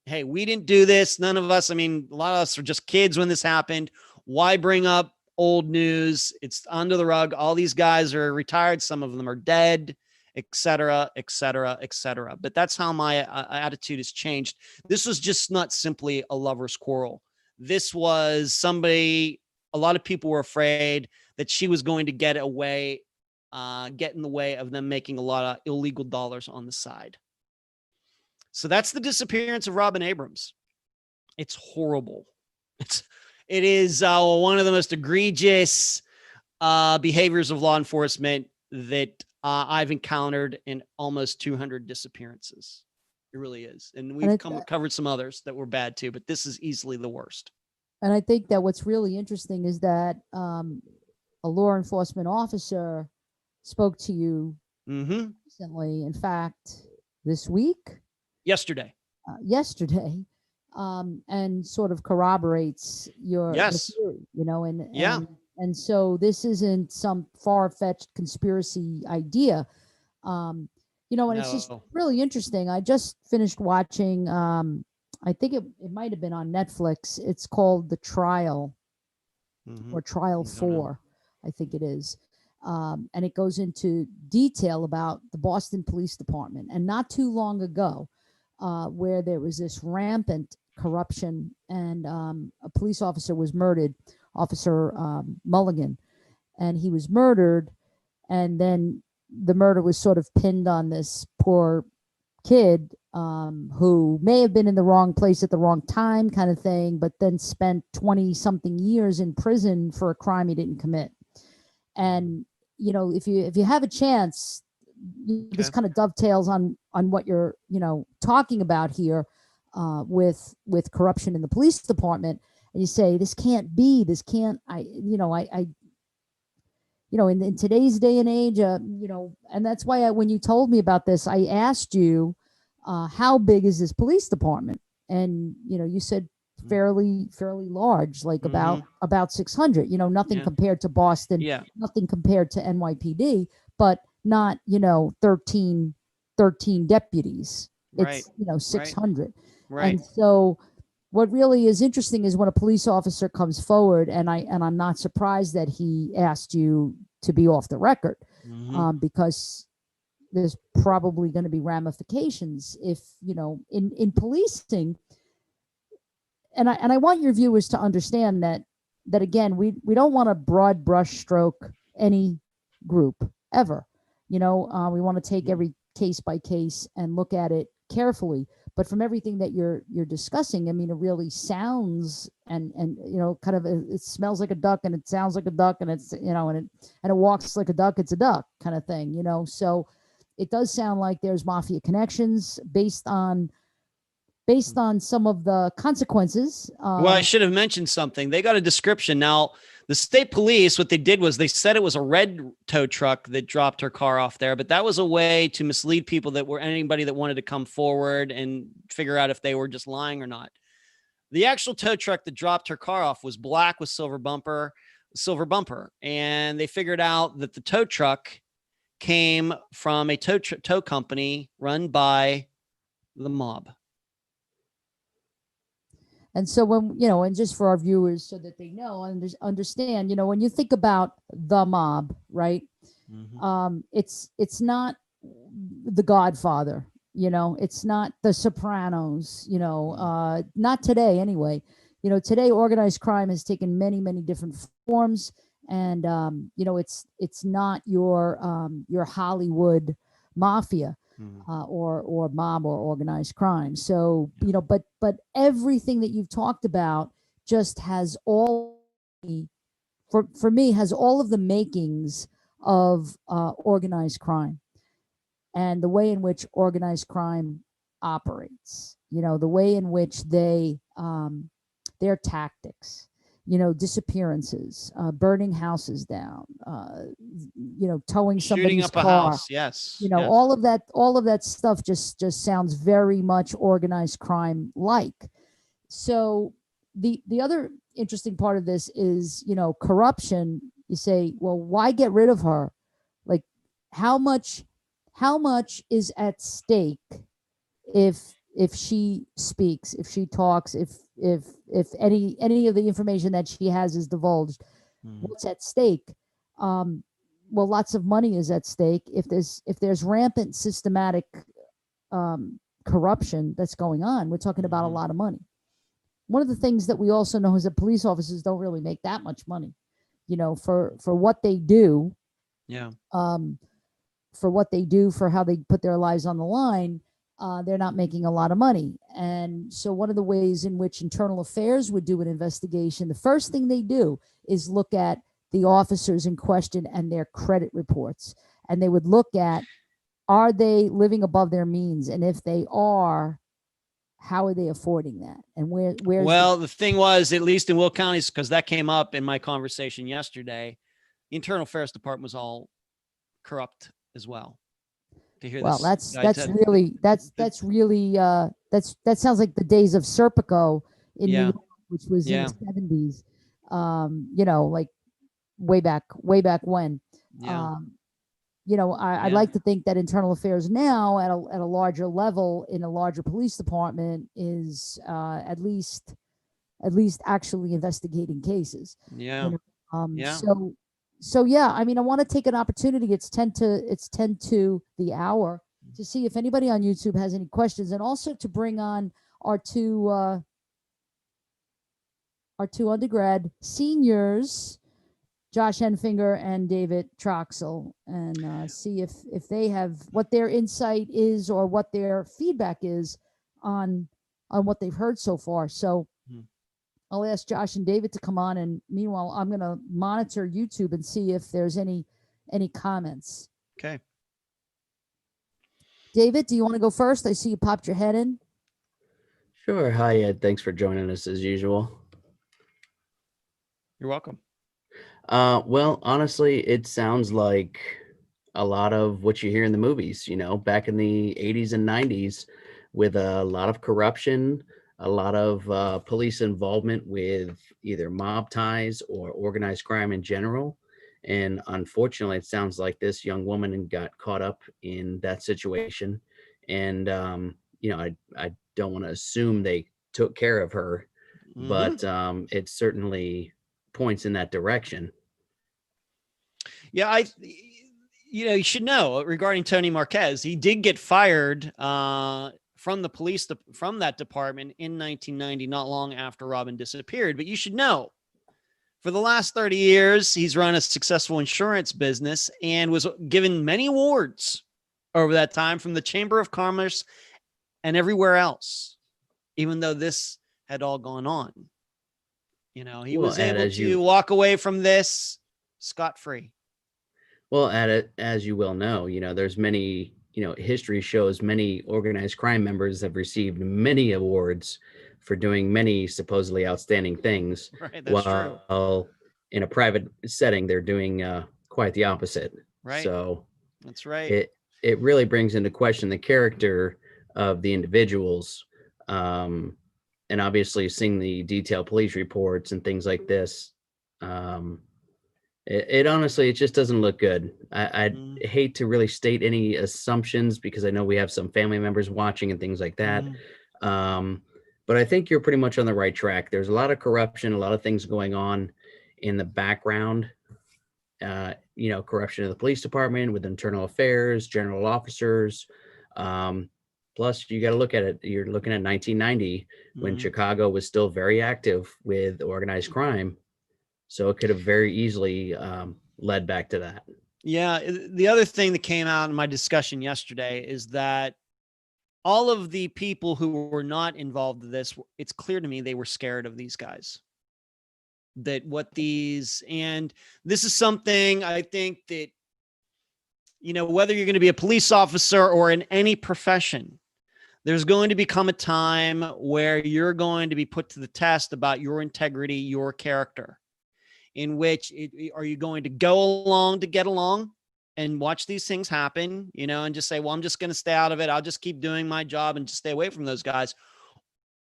hey, we didn't do this. None of us. I mean, a lot of us were just kids when this happened. Why bring up old news? It's under the rug. All these guys are retired. Some of them are dead, et cetera, et cetera, et cetera. But that's how my attitude has changed. This was just not simply a lover's quarrel. This was somebody, a lot of people were afraid that she was going to get in the way of them making a lot of illegal dollars on the side. So that's the disappearance of Robin Abrams. It's horrible. It is one of the most egregious behaviors of law enforcement that I've encountered in almost 200 disappearances. It really is. And we've covered some others that were bad too, but this is easily the worst. And I think that what's really interesting is that a law enforcement officer spoke to you recently. In fact, this week? Yesterday. And sort of corroborates your theory, and so this isn't some far-fetched conspiracy idea, and it's just really interesting. I just finished watching, I think it might have been on Netflix. It's called The Trial, or Trial 4, I think it is. And it goes into detail about the Boston Police Department, and not too long ago, where there was this rampant corruption, and a police officer was murdered, Officer Mulligan, and he was murdered, and then the murder was sort of pinned on this poor kid who may have been in the wrong place at the wrong time, kind of thing, but then spent 20 something years in prison for a crime he didn't commit. And if you have a chance, this kind of dovetails on what you're talking about here, with corruption in the police department, and you say this can't be, in today's day and age, and that's why when you told me about this, I asked you, how big is this police department? And you said fairly large, like about 600. Nothing compared to Boston, nothing compared to NYPD, but not 13 deputies. It's 600. Right. And so what really is interesting is when a police officer comes forward, and I'm not surprised that he asked you to be off the record, because there's probably going to be ramifications if in policing. And I want your viewers to understand that again, we don't want to broad brush stroke any group ever. We want to take every case by case and look at it carefully. But from everything that you're discussing, I mean, it really sounds and kind of, it smells like a duck, and it sounds like a duck, and it's and it walks like a duck. It's a duck kind of thing, So it does sound like there's mafia connections based on some of the consequences. Well, I should have mentioned something. They got a description. Now, the state police, what they did was they said it was a red tow truck that dropped her car off there, but that was a way to mislead people that were anybody that wanted to come forward and figure out if they were just lying or not. The actual tow truck that dropped her car off was black with silver bumper, and they figured out that the tow truck came from a tow company run by the mob. And so when, and just for our viewers so that they know and understand, when you think about the mob, right? It's not The Godfather, it's not The Sopranos, not today anyway. today organized crime has taken many, many different forms, and it's not your Hollywood mafia or mob or organized crime. So but everything that you've talked about just has all for me has all of the makings of organized crime, and the way in which organized crime operates, the way in which their tactics, disappearances, burning houses down, towing Shooting somebody's up a car. house. Yes. Yes. All of that stuff just sounds very much organized crime like. So the other interesting part of this is, corruption. You say, well, why get rid of her? Like, how much is at stake if she speaks, if she talks, if any of the information that she has is divulged? What's at stake? Well, lots of money is at stake. If there's rampant systematic corruption that's going on, we're talking about a lot of money. One of the things that we also know is that police officers don't really make that much money, for what they do. Yeah. For what they do, for how they put their lives on the line, they're not making a lot of money. And so one of the ways in which internal affairs would do an investigation, the first thing they do is look at the officers in question and their credit reports. And they would look at, are they living above their means? And if they are, how are they affording that? And where's the thing was, at least in Will County, because that came up in my conversation yesterday, the Internal Affairs Department was all corrupt as well. To hear well, this, that sounds like the days of Serpico in New York, which was in the 70s. Like way back when. Yeah. I'd like to think that internal affairs now at a larger level in a larger police department is at least actually investigating cases. Yeah. So yeah, I mean, I want to take an opportunity. It's 10 to the hour, to see if anybody on YouTube has any questions, and also to bring on our two undergrad seniors, Josh Enfinger and David Troxel, and see if they have what their insight is or what their feedback is on what they've heard so far. So I'll ask Josh and David to come on, and meanwhile, I'm going to monitor YouTube and see if there's any comments. Okay. David, do you want to go first? I see you popped your head in. Sure. Hi, Ed. Thanks for joining us as usual. You're welcome. Well, honestly, it sounds like a lot of what you hear in the movies, back in the 80s and 90s, with a lot of corruption, a lot of police involvement with either mob ties or organized crime in general. And unfortunately, it sounds like this young woman got caught up in that situation. And, I don't want to assume they took care of her, but it certainly points in that direction. Yeah, you should know regarding Tony Marquez, he did get fired from the police from that department in 1990, not long after Robin disappeared. But you should know, for the last 30 years, he's run a successful insurance business and was given many awards over that time from the Chamber of Commerce and everywhere else, even though this had all gone on. He was able to walk away from this scot-free. Well, as you well know, there's many, history shows many organized crime members have received many awards for doing many supposedly outstanding things. Right, that's true. While in a private setting, they're doing quite the opposite. Right. So that's right. It really brings into question the character of the individuals. And obviously seeing the detailed police reports and things like this, it honestly, it just doesn't look good. I hate to really state any assumptions because I know we have some family members watching and things like that. But I think you're pretty much on the right track. There's a lot of corruption, a lot of things going on in the background. Corruption in the police department with internal affairs, general officers. Plus, you got to look at it. You're looking at 1990 when Chicago was still very active with organized crime. So it could have very easily led back to that. Yeah. The other thing that came out in my discussion yesterday is that all of the people who were not involved in this, it's clear to me they were scared of these guys. And this is something I think that, whether you're going to be a police officer or in any profession, there's going to become a time where you're going to be put to the test about your integrity, your character, in which are you going to go along to get along and watch these things happen, and just say, well, I'm just going to stay out of it. I'll just keep doing my job and just stay away from those guys.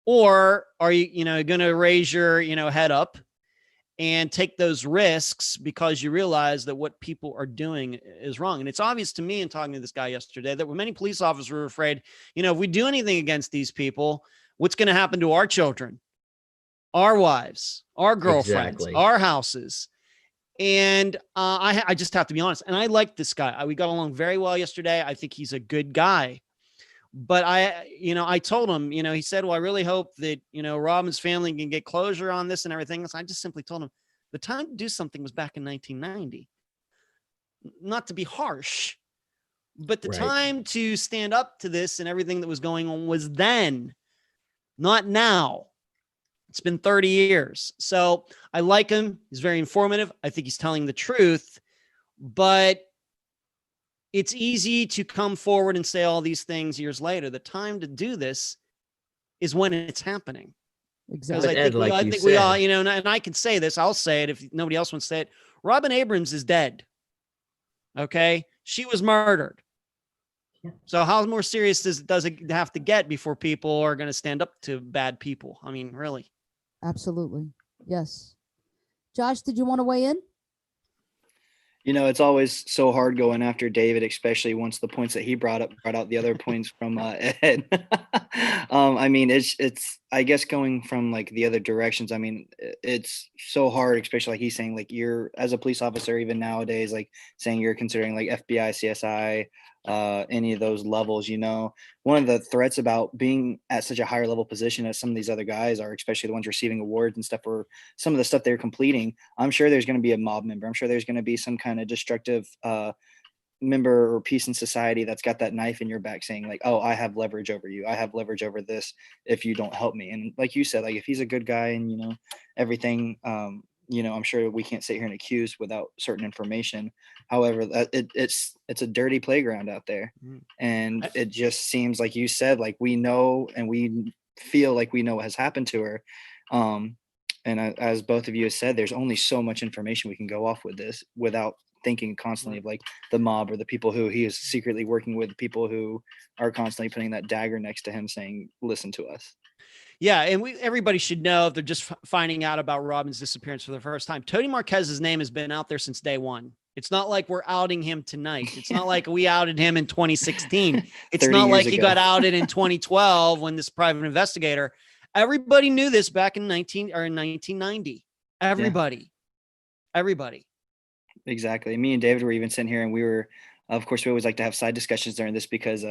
Or are you, going to raise your, head up and take those risks because you realize that what people are doing is wrong. And it's obvious to me in talking to this guy yesterday that many police officers were afraid, if we do anything against these people, what's going to happen to our children, our wives, our girlfriends, our houses. And I just have to be honest. And I like this guy. We got along very well yesterday. I think he's a good guy. But I told him, he said, well, I really hope that, Robin's family can get closure on this and everything. So I just simply told him the time to do something was back in 1990. Not to be harsh, but the time to stand up to this and everything that was going on was then, not now. It's been 30 years. So I like him. He's very informative. I think he's telling the truth, but it's easy to come forward and say all these things years later. The time to do this is when it's happening. Exactly. I think we all, and I can say this, I'll say it if nobody else wants to say it. Robin Abrams is dead. Okay. She was murdered. So how more serious does it have to get before people are going to stand up to bad people? I mean, really. Absolutely. Yes. Josh, did you want to weigh in? It's always so hard going after David, especially once the points that he brought out the other points from Ed. I mean, it's I guess going from like the other directions. I mean, it's so hard, especially like he's saying, like you're as a police officer, even nowadays, like saying you're considering like FBI, CSI, any of those levels. One of the threats about being at such a higher level position as some of these other guys are, especially the ones receiving awards and stuff, or some of the stuff they're completing. I'm sure there's going to be a mob member. I'm sure there's going to be some kind of destructive member or piece in society that's got that knife in your back saying like, oh, I have leverage over you. I have leverage over this if you don't help me. And like you said, like if he's a good guy and, everything, I'm sure we can't sit here and accuse without certain information. However, it's a dirty playground out there. And it just seems like you said, like we know and we feel like we know what has happened to her. And as both of you have said, there's only so much information we can go off with this without thinking constantly of like the mob or the people who he is secretly working with, people who are constantly putting that dagger next to him saying, listen to us. Yeah, and everybody should know if they're just finding out about Robin's disappearance for the first time. Tony Marquez's name has been out there since day one. It's not like we're outing him tonight. It's not like we outed him in 2016. It's not like he got outed in 2012 when this private investigator. Everybody knew this back in 1990. Everybody. Exactly. Me and David were even sitting here and we were, of course, we always like to have side discussions during this because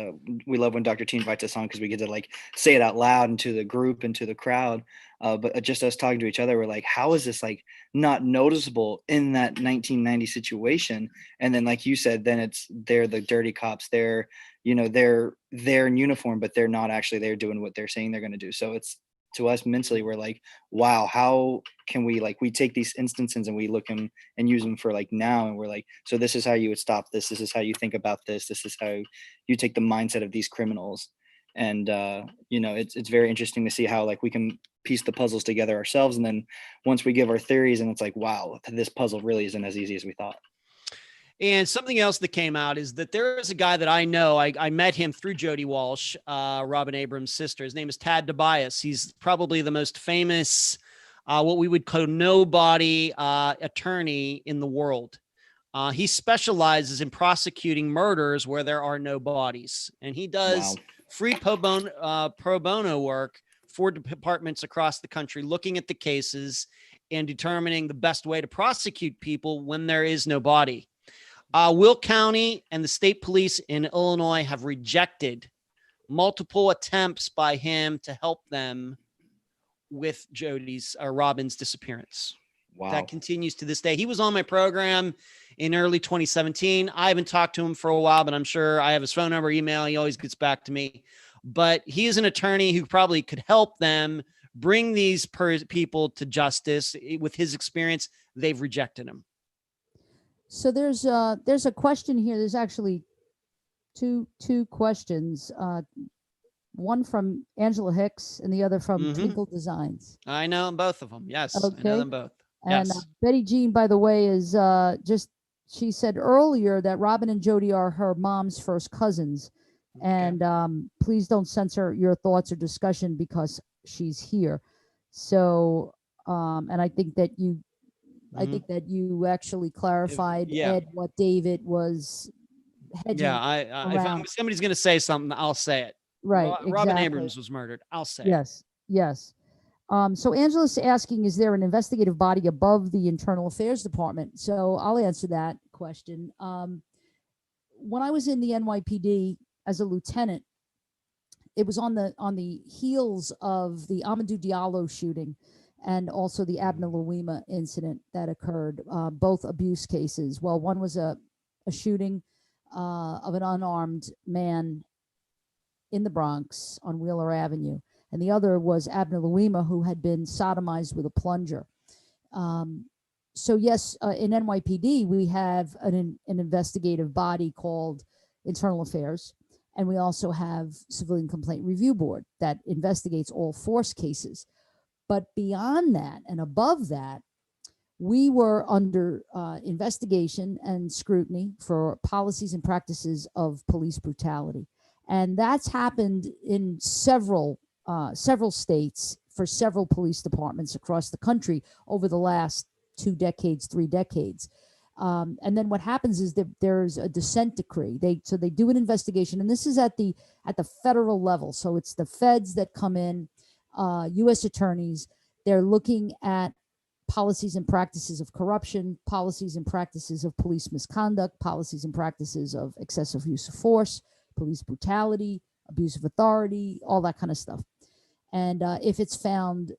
we love when Dr. T invites us on because we get to like say it out loud into the group and to the crowd. But just us talking to each other, we're like, how is this like not noticeable in that 1990 situation? And then, like you said, then they're the dirty cops. They're in uniform, but they're not actually there doing what they're saying they're going to do. So it's, to us mentally, we're like, wow, how can we take these instances and we look them and use them for like now. And we're like, so this is how you would stop this. This is how you think about this. This is how you take the mindset of these criminals. And, it's very interesting to see how like we can piece the puzzles together ourselves. And then once we give our theories and it's like, wow, this puzzle really isn't as easy as we thought. And something else that came out is that there is a guy that I know. I met him through Jody Walsh, Robin Abrams' sister. His name is Tobias. He's probably the most famous, what we would call nobody attorney in the world. He specializes in prosecuting murders where there are no bodies. And he does free pro bono work for departments across the country, looking at the cases and determining the best way to prosecute people when there is no body. Will County and the state police in Illinois have rejected multiple attempts by him to help them with Robin's disappearance. Wow. That continues to this day. He was on my program in early 2017. I haven't talked to him for a while, but I'm sure I have his phone number, email. He always gets back to me. But he is an attorney who probably could help them bring these people to justice. With his experience, they've rejected him. So there's a question here. There's actually two questions. One from Angela Hicks and the other from Twinkle Designs. I know both of them. Yes, okay. I know them both. And yes. Betty Jean, by the way, is she said earlier that Robin and Jody are her mom's first cousins. Okay. And please don't censor your thoughts or discussion because she's here. So, and I think that you actually clarified, Ed, what David was hedging. Yeah, if somebody's going to say something, I'll say it. Right. Robin exactly. Abrams was murdered. I'll say it. Yes. So Angela's asking, is there an investigative body above the Internal Affairs Department? So I'll answer that question. When I was in the NYPD as a lieutenant, it was on the heels of the Amadou Diallo shooting and also the Abner Louima incident that occurred, both abuse cases. Well, one was a shooting of an unarmed man in the Bronx on Wheeler Avenue. And the other was Abner Louima, who had been sodomized with a plunger. So yes, in NYPD, we have an investigative body called Internal Affairs. And we also have Civilian Complaint Review Board that investigates all force cases. But beyond that and above that, we were under investigation and scrutiny for policies and practices of police brutality. And that's happened in several states for several police departments across the country over the last 2 decades, 3 decades. And then what happens is that there's a dissent decree. They do an investigation, and this is at the federal level. So it's the feds that come in, U.S. attorneys. They're looking at policies and practices of corruption, policies and practices of police misconduct, policies and practices of excessive use of force, police brutality, abuse of authority, all that kind of stuff. And if it's found,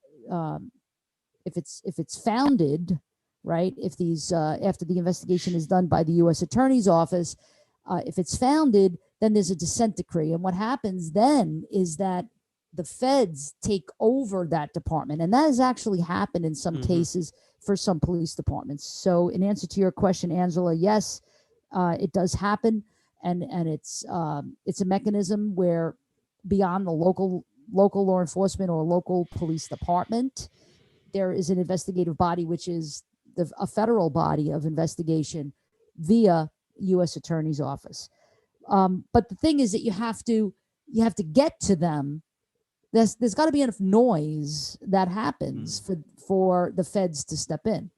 if it's founded, right? If these after the investigation is done by the U.S. Attorney's Office, if it's founded, then there's a dissent decree. And what happens then is that the feds take over that department, and that has actually happened in some cases for some police departments. So, in answer to your question, Angela, yes, it does happen, and it's a mechanism where beyond the local law enforcement or local police department, there is an investigative body, which is a federal body of investigation via U.S. Attorney's Office. But the thing is that you have to get to them. There's got to be enough noise that happens for the feds to step in.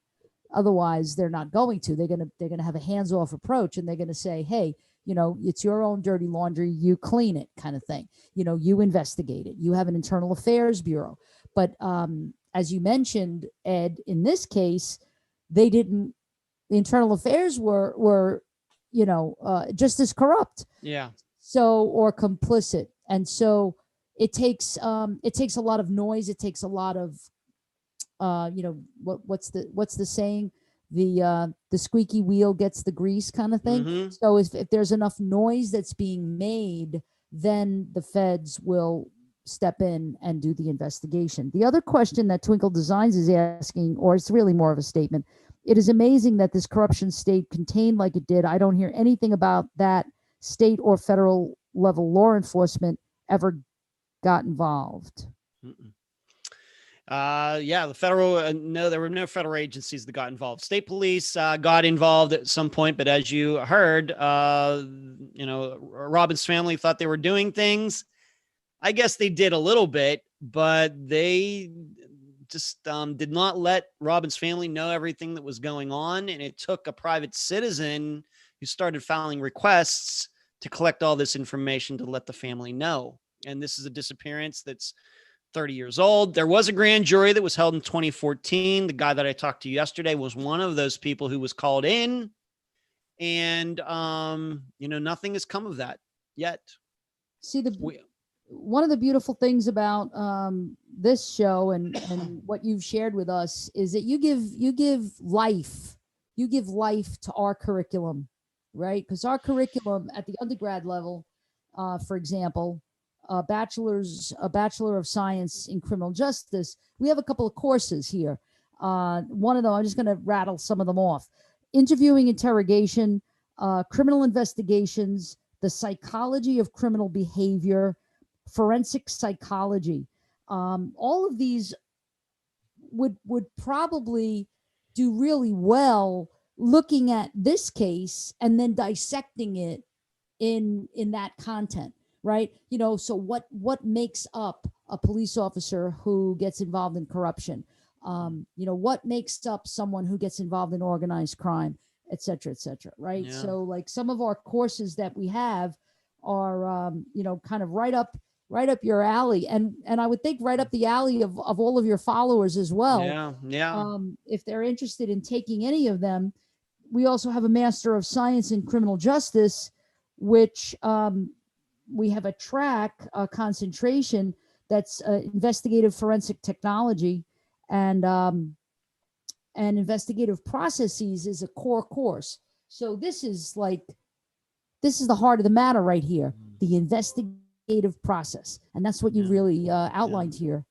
Otherwise, they're not going to. They're gonna have a hands-off approach, and they're gonna say, "Hey, it's your own dirty laundry. You clean it," kind of thing. You investigate it. You have an internal affairs bureau. But as you mentioned, Ed, in this case, they didn't. The internal affairs were just as corrupt. Yeah. So, or complicit, and so it takes a lot of noise. It takes a lot of what's the saying? The squeaky wheel gets the grease kind of thing. So if there's enough noise that's being made, then the feds will step in and do the investigation. The other question that Twinkle Designs is asking, or it's really more of a statement, it is amazing that this corruption state contained like it did. I don't hear anything about that state or federal level law enforcement ever got involved. The federal, no, there were no federal agencies that got involved. State police got involved at some point, but as you heard, Robin's family thought they were doing things. I guess they did a little bit, but they just did not let Robin's family know everything that was going on. And it took a private citizen who started filing requests to collect all this information to let the family know. And this is a disappearance that's 30 years old. There was a grand jury that was held in 2014. The guy that I talked to yesterday was one of those people who was called in, and nothing has come of that yet. See, one of the beautiful things about this show and what you've shared with us is that you give life to our curriculum, right? Because our curriculum at the undergrad level, for example, a bachelor of science in criminal justice, we have a couple of courses here. One of them, I'm just going to rattle some of them off: interviewing, interrogation, criminal investigations, the psychology of criminal behavior, forensic psychology. All of these would probably do really well looking at this case and then dissecting it in that content, right? You know, so what makes up a police officer who gets involved in corruption? You know, what makes up someone who gets involved in organized crime, et cetera, right? Yeah. So like some of our courses that we have are, you know, kind of right up your alley, and I would think right up the alley of all of your followers as well. Yeah. If they're interested in taking any of them, we also have a Master of Science in Criminal Justice, which we have a track, concentration that's investigative forensic technology, and investigative processes is a core course. So this is the heart of the matter right here, the investigative process, and that's what you really outlined here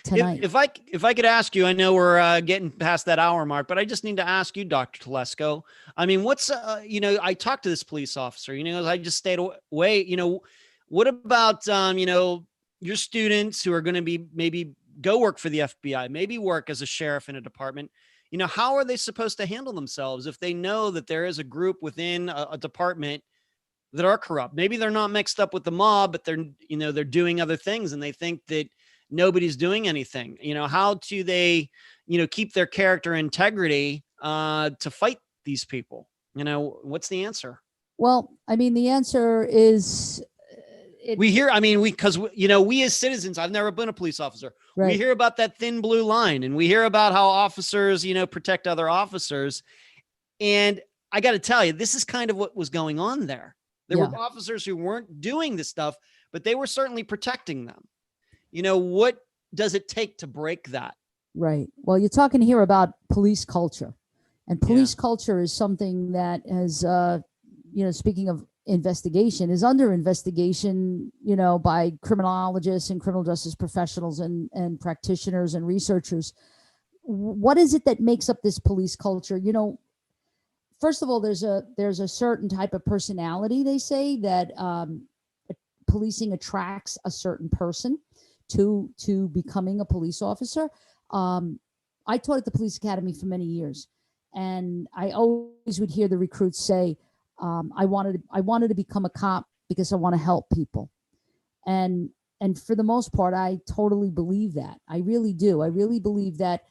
tonight. If I could ask you, I know we're getting past that hour mark, but I just need to ask you, Dr. Telesco. I mean, what's you know, I talked to this police officer. You know, I just stayed away. You know, what about you know, your students who are going to be maybe go work for the FBI, maybe work as a sheriff in a department? You know, how are they supposed to handle themselves if they know that there is a group within a department that are corrupt? Maybe they're not mixed up with the mob, but they're, you know, they're doing other things and they think that nobody's doing anything. You know, how do they, you know, keep their character integrity to fight these people? You know, what's the answer? Well, I mean, the answer is we hear, I mean, because, you know, we as citizens, I've never been a police officer. Right. We hear about that thin blue line, and we hear about how officers, you know, protect other officers. And I got to tell you, this is kind of what was going on there. There were officers who weren't doing this stuff, but they were certainly protecting them. You know, what does it take to break that? Right. Well, you're talking here about police culture, and police culture is something that has, you know, speaking of investigation, is under investigation, you know, by criminologists and criminal justice professionals and practitioners and researchers. What is it that makes up this police culture? You know, first of all, there's a certain type of personality, they say, that policing attracts a certain person to becoming a police officer. I taught at the police academy for many years, and I always would hear the recruits say, I wanted to become a cop because I want to help people. And for the most part, I totally believe that. I really do. I really believe that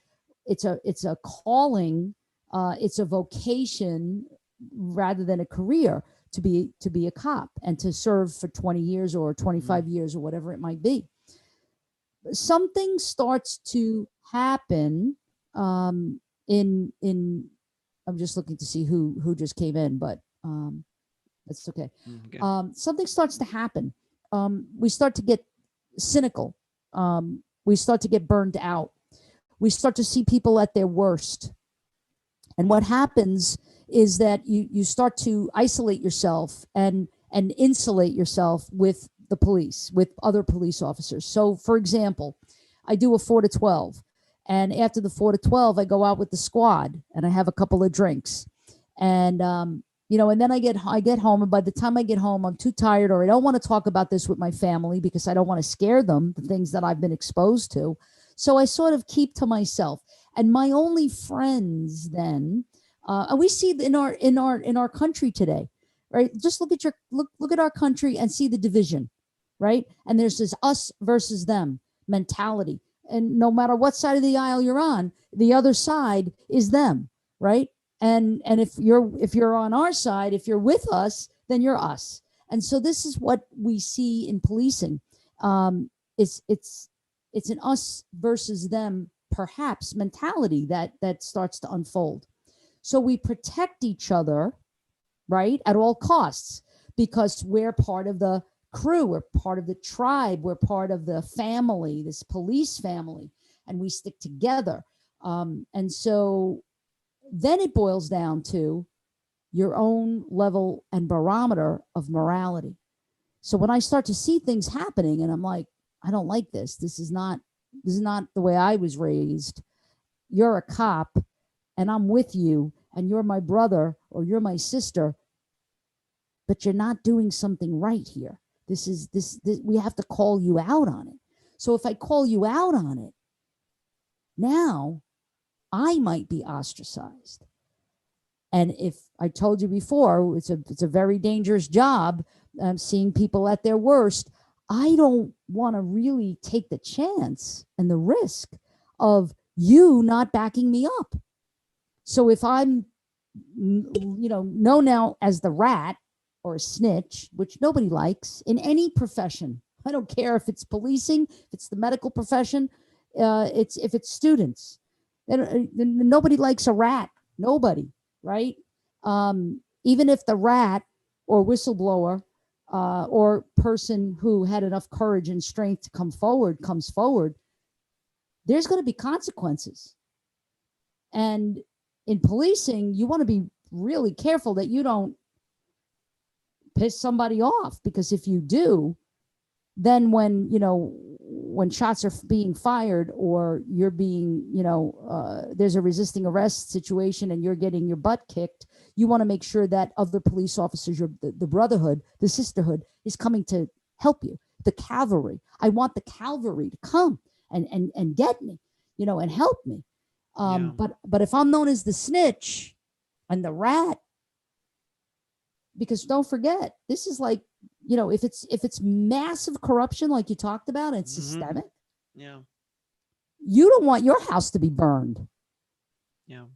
it's a calling, it's a vocation rather than a career to be a cop and to serve for 20 years or 25 years or whatever it might be. Something starts to happen in I'm just looking to see who just came in, but that's okay. Something starts to happen. We start to get cynical. We start to get burned out. We start to see people at their worst. And what happens is that you start to isolate yourself and insulate yourself with the police, with other police officers. So, for example, I do a 4 to 12. And after the 4 to 12, I go out with the squad and I have a couple of drinks. And, you know, and then I get home. And by the time I get home, I'm too tired, or I don't want to talk about this with my family because I don't want to scare them, the things that I've been exposed to. So I sort of keep to myself. And my only friends then, and we see in our country today, right? Just look at our country and see the division, right? And there's this us versus them mentality. And no matter what side of the aisle you're on, the other side is them, right? And if you're on our side, if you're with us, then you're us. And so this is what we see in policing. It's an us versus them, perhaps, mentality that starts to unfold. So we protect each other, right, at all costs, because we're part of the crew. We're part of the tribe. We're part of the family, this police family, and we stick together. And so then it boils down to your own level and barometer of morality. So when I start to see things happening and I'm like, I don't like this. This is not the way I was raised. You're a cop and I'm with you and you're my brother or you're my sister, but you're not doing something right here. This we have to call you out on it. So if I call you out on it, now I might be ostracized. And if I told you before, it's a very dangerous job, seeing people at their worst. I don't want to really take the chance and the risk of you not backing me up. So if I'm, known now as the rat or a snitch, which nobody likes in any profession, I don't care if it's policing, if it's the medical profession, if it's students, then nobody likes a rat. Nobody, right? Even if the rat or whistleblower or person who had enough courage and strength to comes forward, there's going to be consequences. And in policing, you want to be really careful that you don't piss somebody off, because if you do, then when shots are being fired or you're being, there's a resisting arrest situation and you're getting your butt kicked, you want to make sure that other police officers, the brotherhood, the sisterhood is coming to help you. The cavalry. I want the cavalry to come and get me, and help me. But if I'm known as the snitch and the rat, because don't forget, this is like, if it's massive corruption like you talked about, and it's systemic. Yeah. You don't want your house to be burned. Yeah.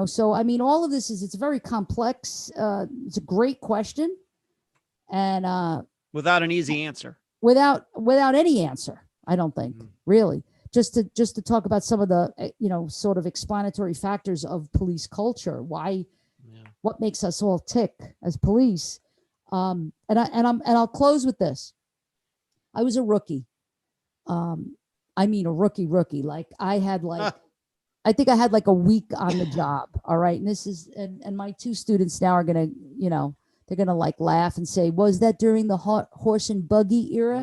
So I mean, all of this it's very complex. It's a great question, and Without an easy answer. Without any answer, I don't think, really. Just to talk about some of the sort of explanatory factors of police culture. Why? Yeah. What makes us all tick as police? And I'll close with this. I was a rookie. I mean a rookie. Like I had I think I had like a week on the job. All right. And this is, and my two students now are going to, they're going to like laugh and say, was that during the horse and buggy era?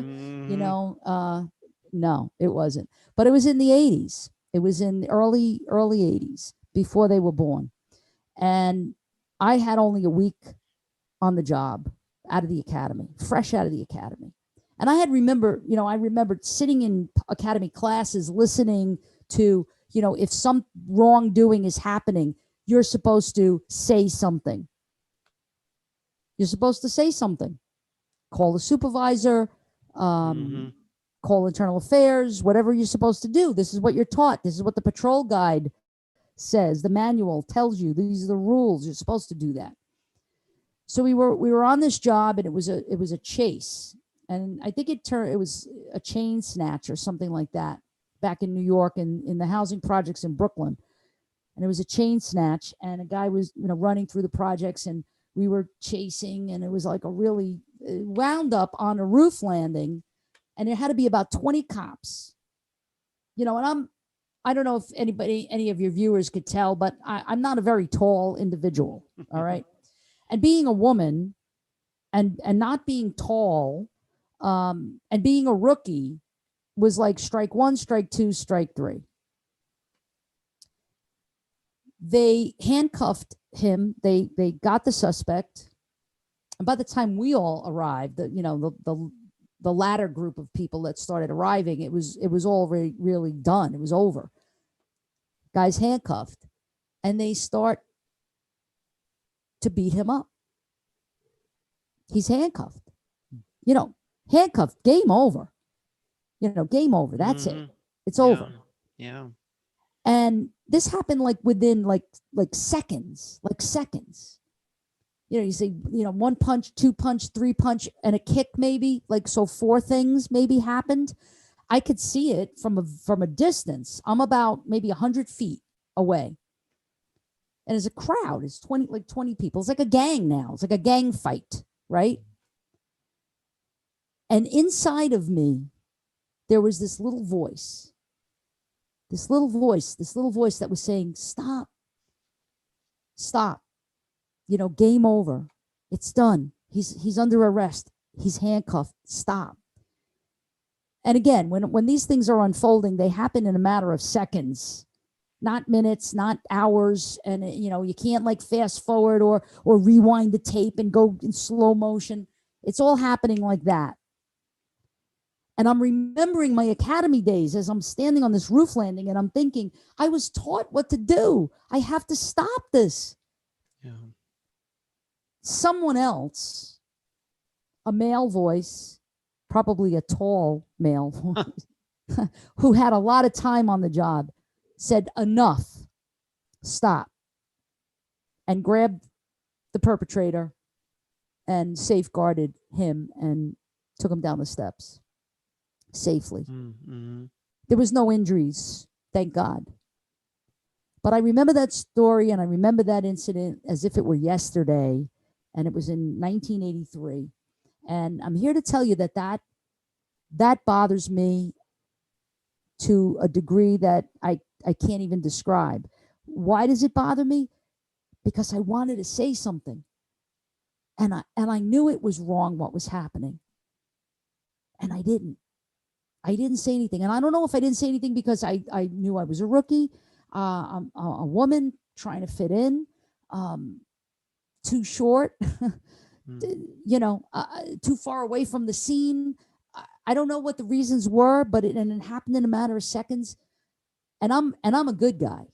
No, it wasn't, but it was in the 80s. It was in the early 80s, before they were born. And I had only a week on the job, out of the academy, fresh out of the academy. And I remembered sitting in academy classes, listening to, if some wrongdoing is happening, you're supposed to say something. You're supposed to say something. Call the supervisor, call internal affairs, whatever you're supposed to do. This is what you're taught. This is what the patrol guide says. The manual tells you these are the rules. You're supposed to do that. So we were on this job, and it was a chase, and I think it was a chain snatch or something like that, back in New York and in the housing projects in Brooklyn. And it was a chain snatch, and a guy was running through the projects, and we were chasing, and it was like a really wound up on a roof landing, and it had to be about 20 cops. And I don't know if any of your viewers could tell, but I'm not a very tall individual. All right. And being a woman and not being tall, and being a rookie was like strike one, strike two, strike three. They handcuffed him. They got the suspect. And by the time we all arrived, the latter group of people that started arriving, it was all really done. It was over. Guy's handcuffed, and they start to beat him up. He's handcuffed. Handcuffed, game over. Game over. That's it. It's over. Yeah. And this happened like within like seconds. You say, one punch, two punch, three punch, and a kick maybe. So 4 things maybe happened. I could see it from a distance. I'm about maybe 100 feet away. And there's a crowd. It's 20 people. It's like a gang now. It's like a gang fight, right? And inside of me, there was this little voice, this little voice that was saying, stop, stop, game over. It's done. He's under arrest. He's handcuffed. Stop. And again, when these things are unfolding, they happen in a matter of seconds, not minutes, not hours. And you can't like fast forward or rewind the tape and go in slow motion. It's all happening like that. And I'm remembering my academy days as I'm standing on this roof landing, and I'm thinking, I was taught what to do. I have to stop this. Yeah. Someone else, a male voice, probably a tall male voice, who had a lot of time on the job, said, enough, stop, and grabbed the perpetrator and safeguarded him and took him down the steps safely. Mm-hmm. There was no injuries, thank God. But I remember that story, and I remember that incident as if it were yesterday, and it was in 1983. And I'm here to tell you that bothers me to a degree that I can't even describe. Why does it bother me? Because I wanted to say something, and I knew it was wrong what was happening, and I didn't say anything. And I don't know if I didn't say anything because I knew I was a rookie, I'm a woman trying to fit in, too short, too far away from the scene. I don't know what the reasons were, but it happened in a matter of seconds. And I'm a good guy.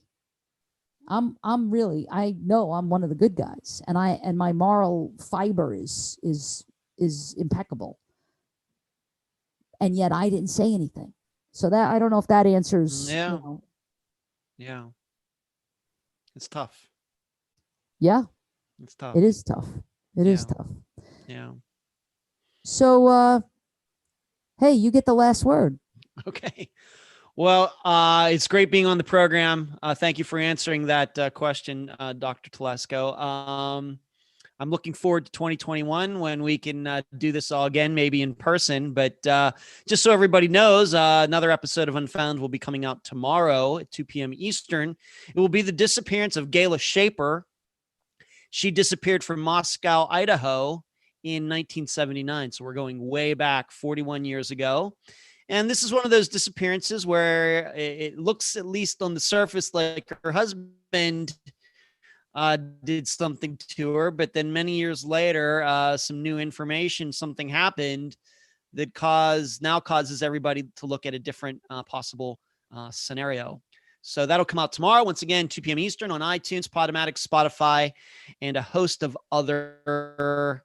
I know I'm one of the good guys, and my moral fiber is impeccable. And yet I didn't say anything. So that, I don't know if that answers. Yeah. Yeah. It's tough. Yeah. It's tough. It is tough. It is tough. Yeah. So, hey, you get the last word. Okay. Well, it's great being on the program. Thank you for answering that question, Dr. Telesco. I'm looking forward to 2021 when we can do this all again, maybe in person. But just so everybody knows, another episode of Unfound will be coming out tomorrow at 2 p.m. Eastern. It will be the disappearance of Gala Shaper. She disappeared from Moscow, Idaho in 1979. So we're going way back 41 years ago. And this is one of those disappearances where it looks, at least on the surface, like her husband did something to her, but then many years later, some new information, something happened that causes everybody to look at a different possible scenario. So that'll come out tomorrow, once again, 2 p.m. Eastern on iTunes, Podomatic, Spotify, and a host of other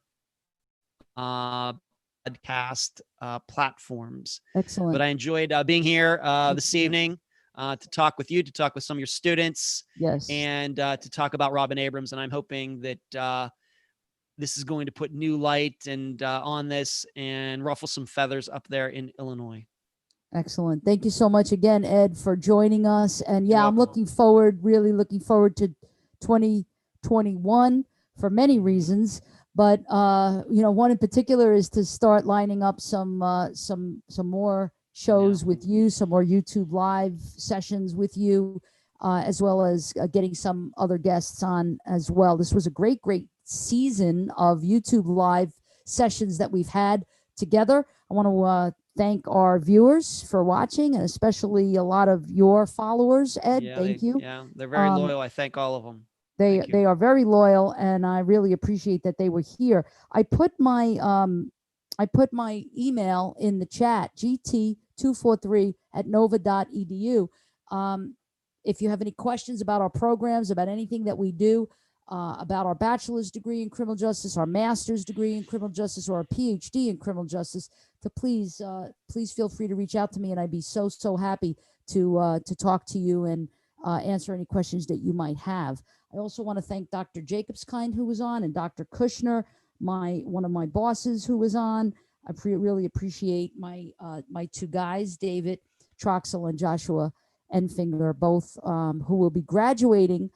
podcast platforms. Excellent. But I enjoyed being here this evening to talk with you, to talk with some of your students. Yes. And to talk about Robin Abrams. And I'm hoping that this is going to put new light and on this and ruffle some feathers up there in Illinois. Excellent. Thank you so much again, Ed, for joining us. And yeah, I'm welcome. really looking forward to 2021 for many reasons. But one in particular is to start lining up some more shows with you, some more YouTube live sessions with you, as well as getting some other guests on as well. This was a great season of YouTube live sessions that we've had together. I want to thank our viewers for watching, and especially a lot of your followers, Ed. Yeah, thank you. Yeah, they're very loyal. I thank all of them. They are very loyal, and I really appreciate that they were here. I put my email in the chat, gt243@nova.edu. If you have any questions about our programs, about anything that we do, about our bachelor's degree in criminal justice, our master's degree in criminal justice, or our PhD in criminal justice, to please feel free to reach out to me, and I'd be so happy to talk to you and answer any questions that you might have. I also want to thank Dr. Jacobskind, who was on, and Dr. Kushner, one of my bosses, who was on. I really appreciate my two guys, David Troxel and Joshua Enfinger, both who will be graduating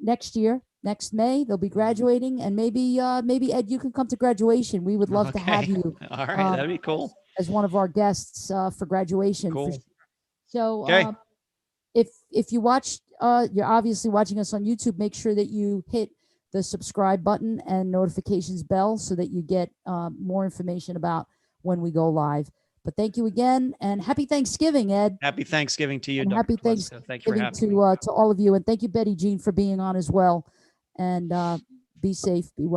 next year next May. They'll be graduating, and maybe Ed, you can come to graduation. We would love to have Okay. you All right, that'd be cool. as one of our guests for graduation. Cool. So Okay. if you watch, you're obviously watching us on YouTube, make sure that you hit the subscribe button and notifications bell so that you get more information about when we go live. But thank you again, and happy Thanksgiving, Ed. Happy Thanksgiving to you, And Dr. happy Telesco. Thank you for having me. to all of you, and thank you, Betty Jean, for being on as well. And be safe, be well.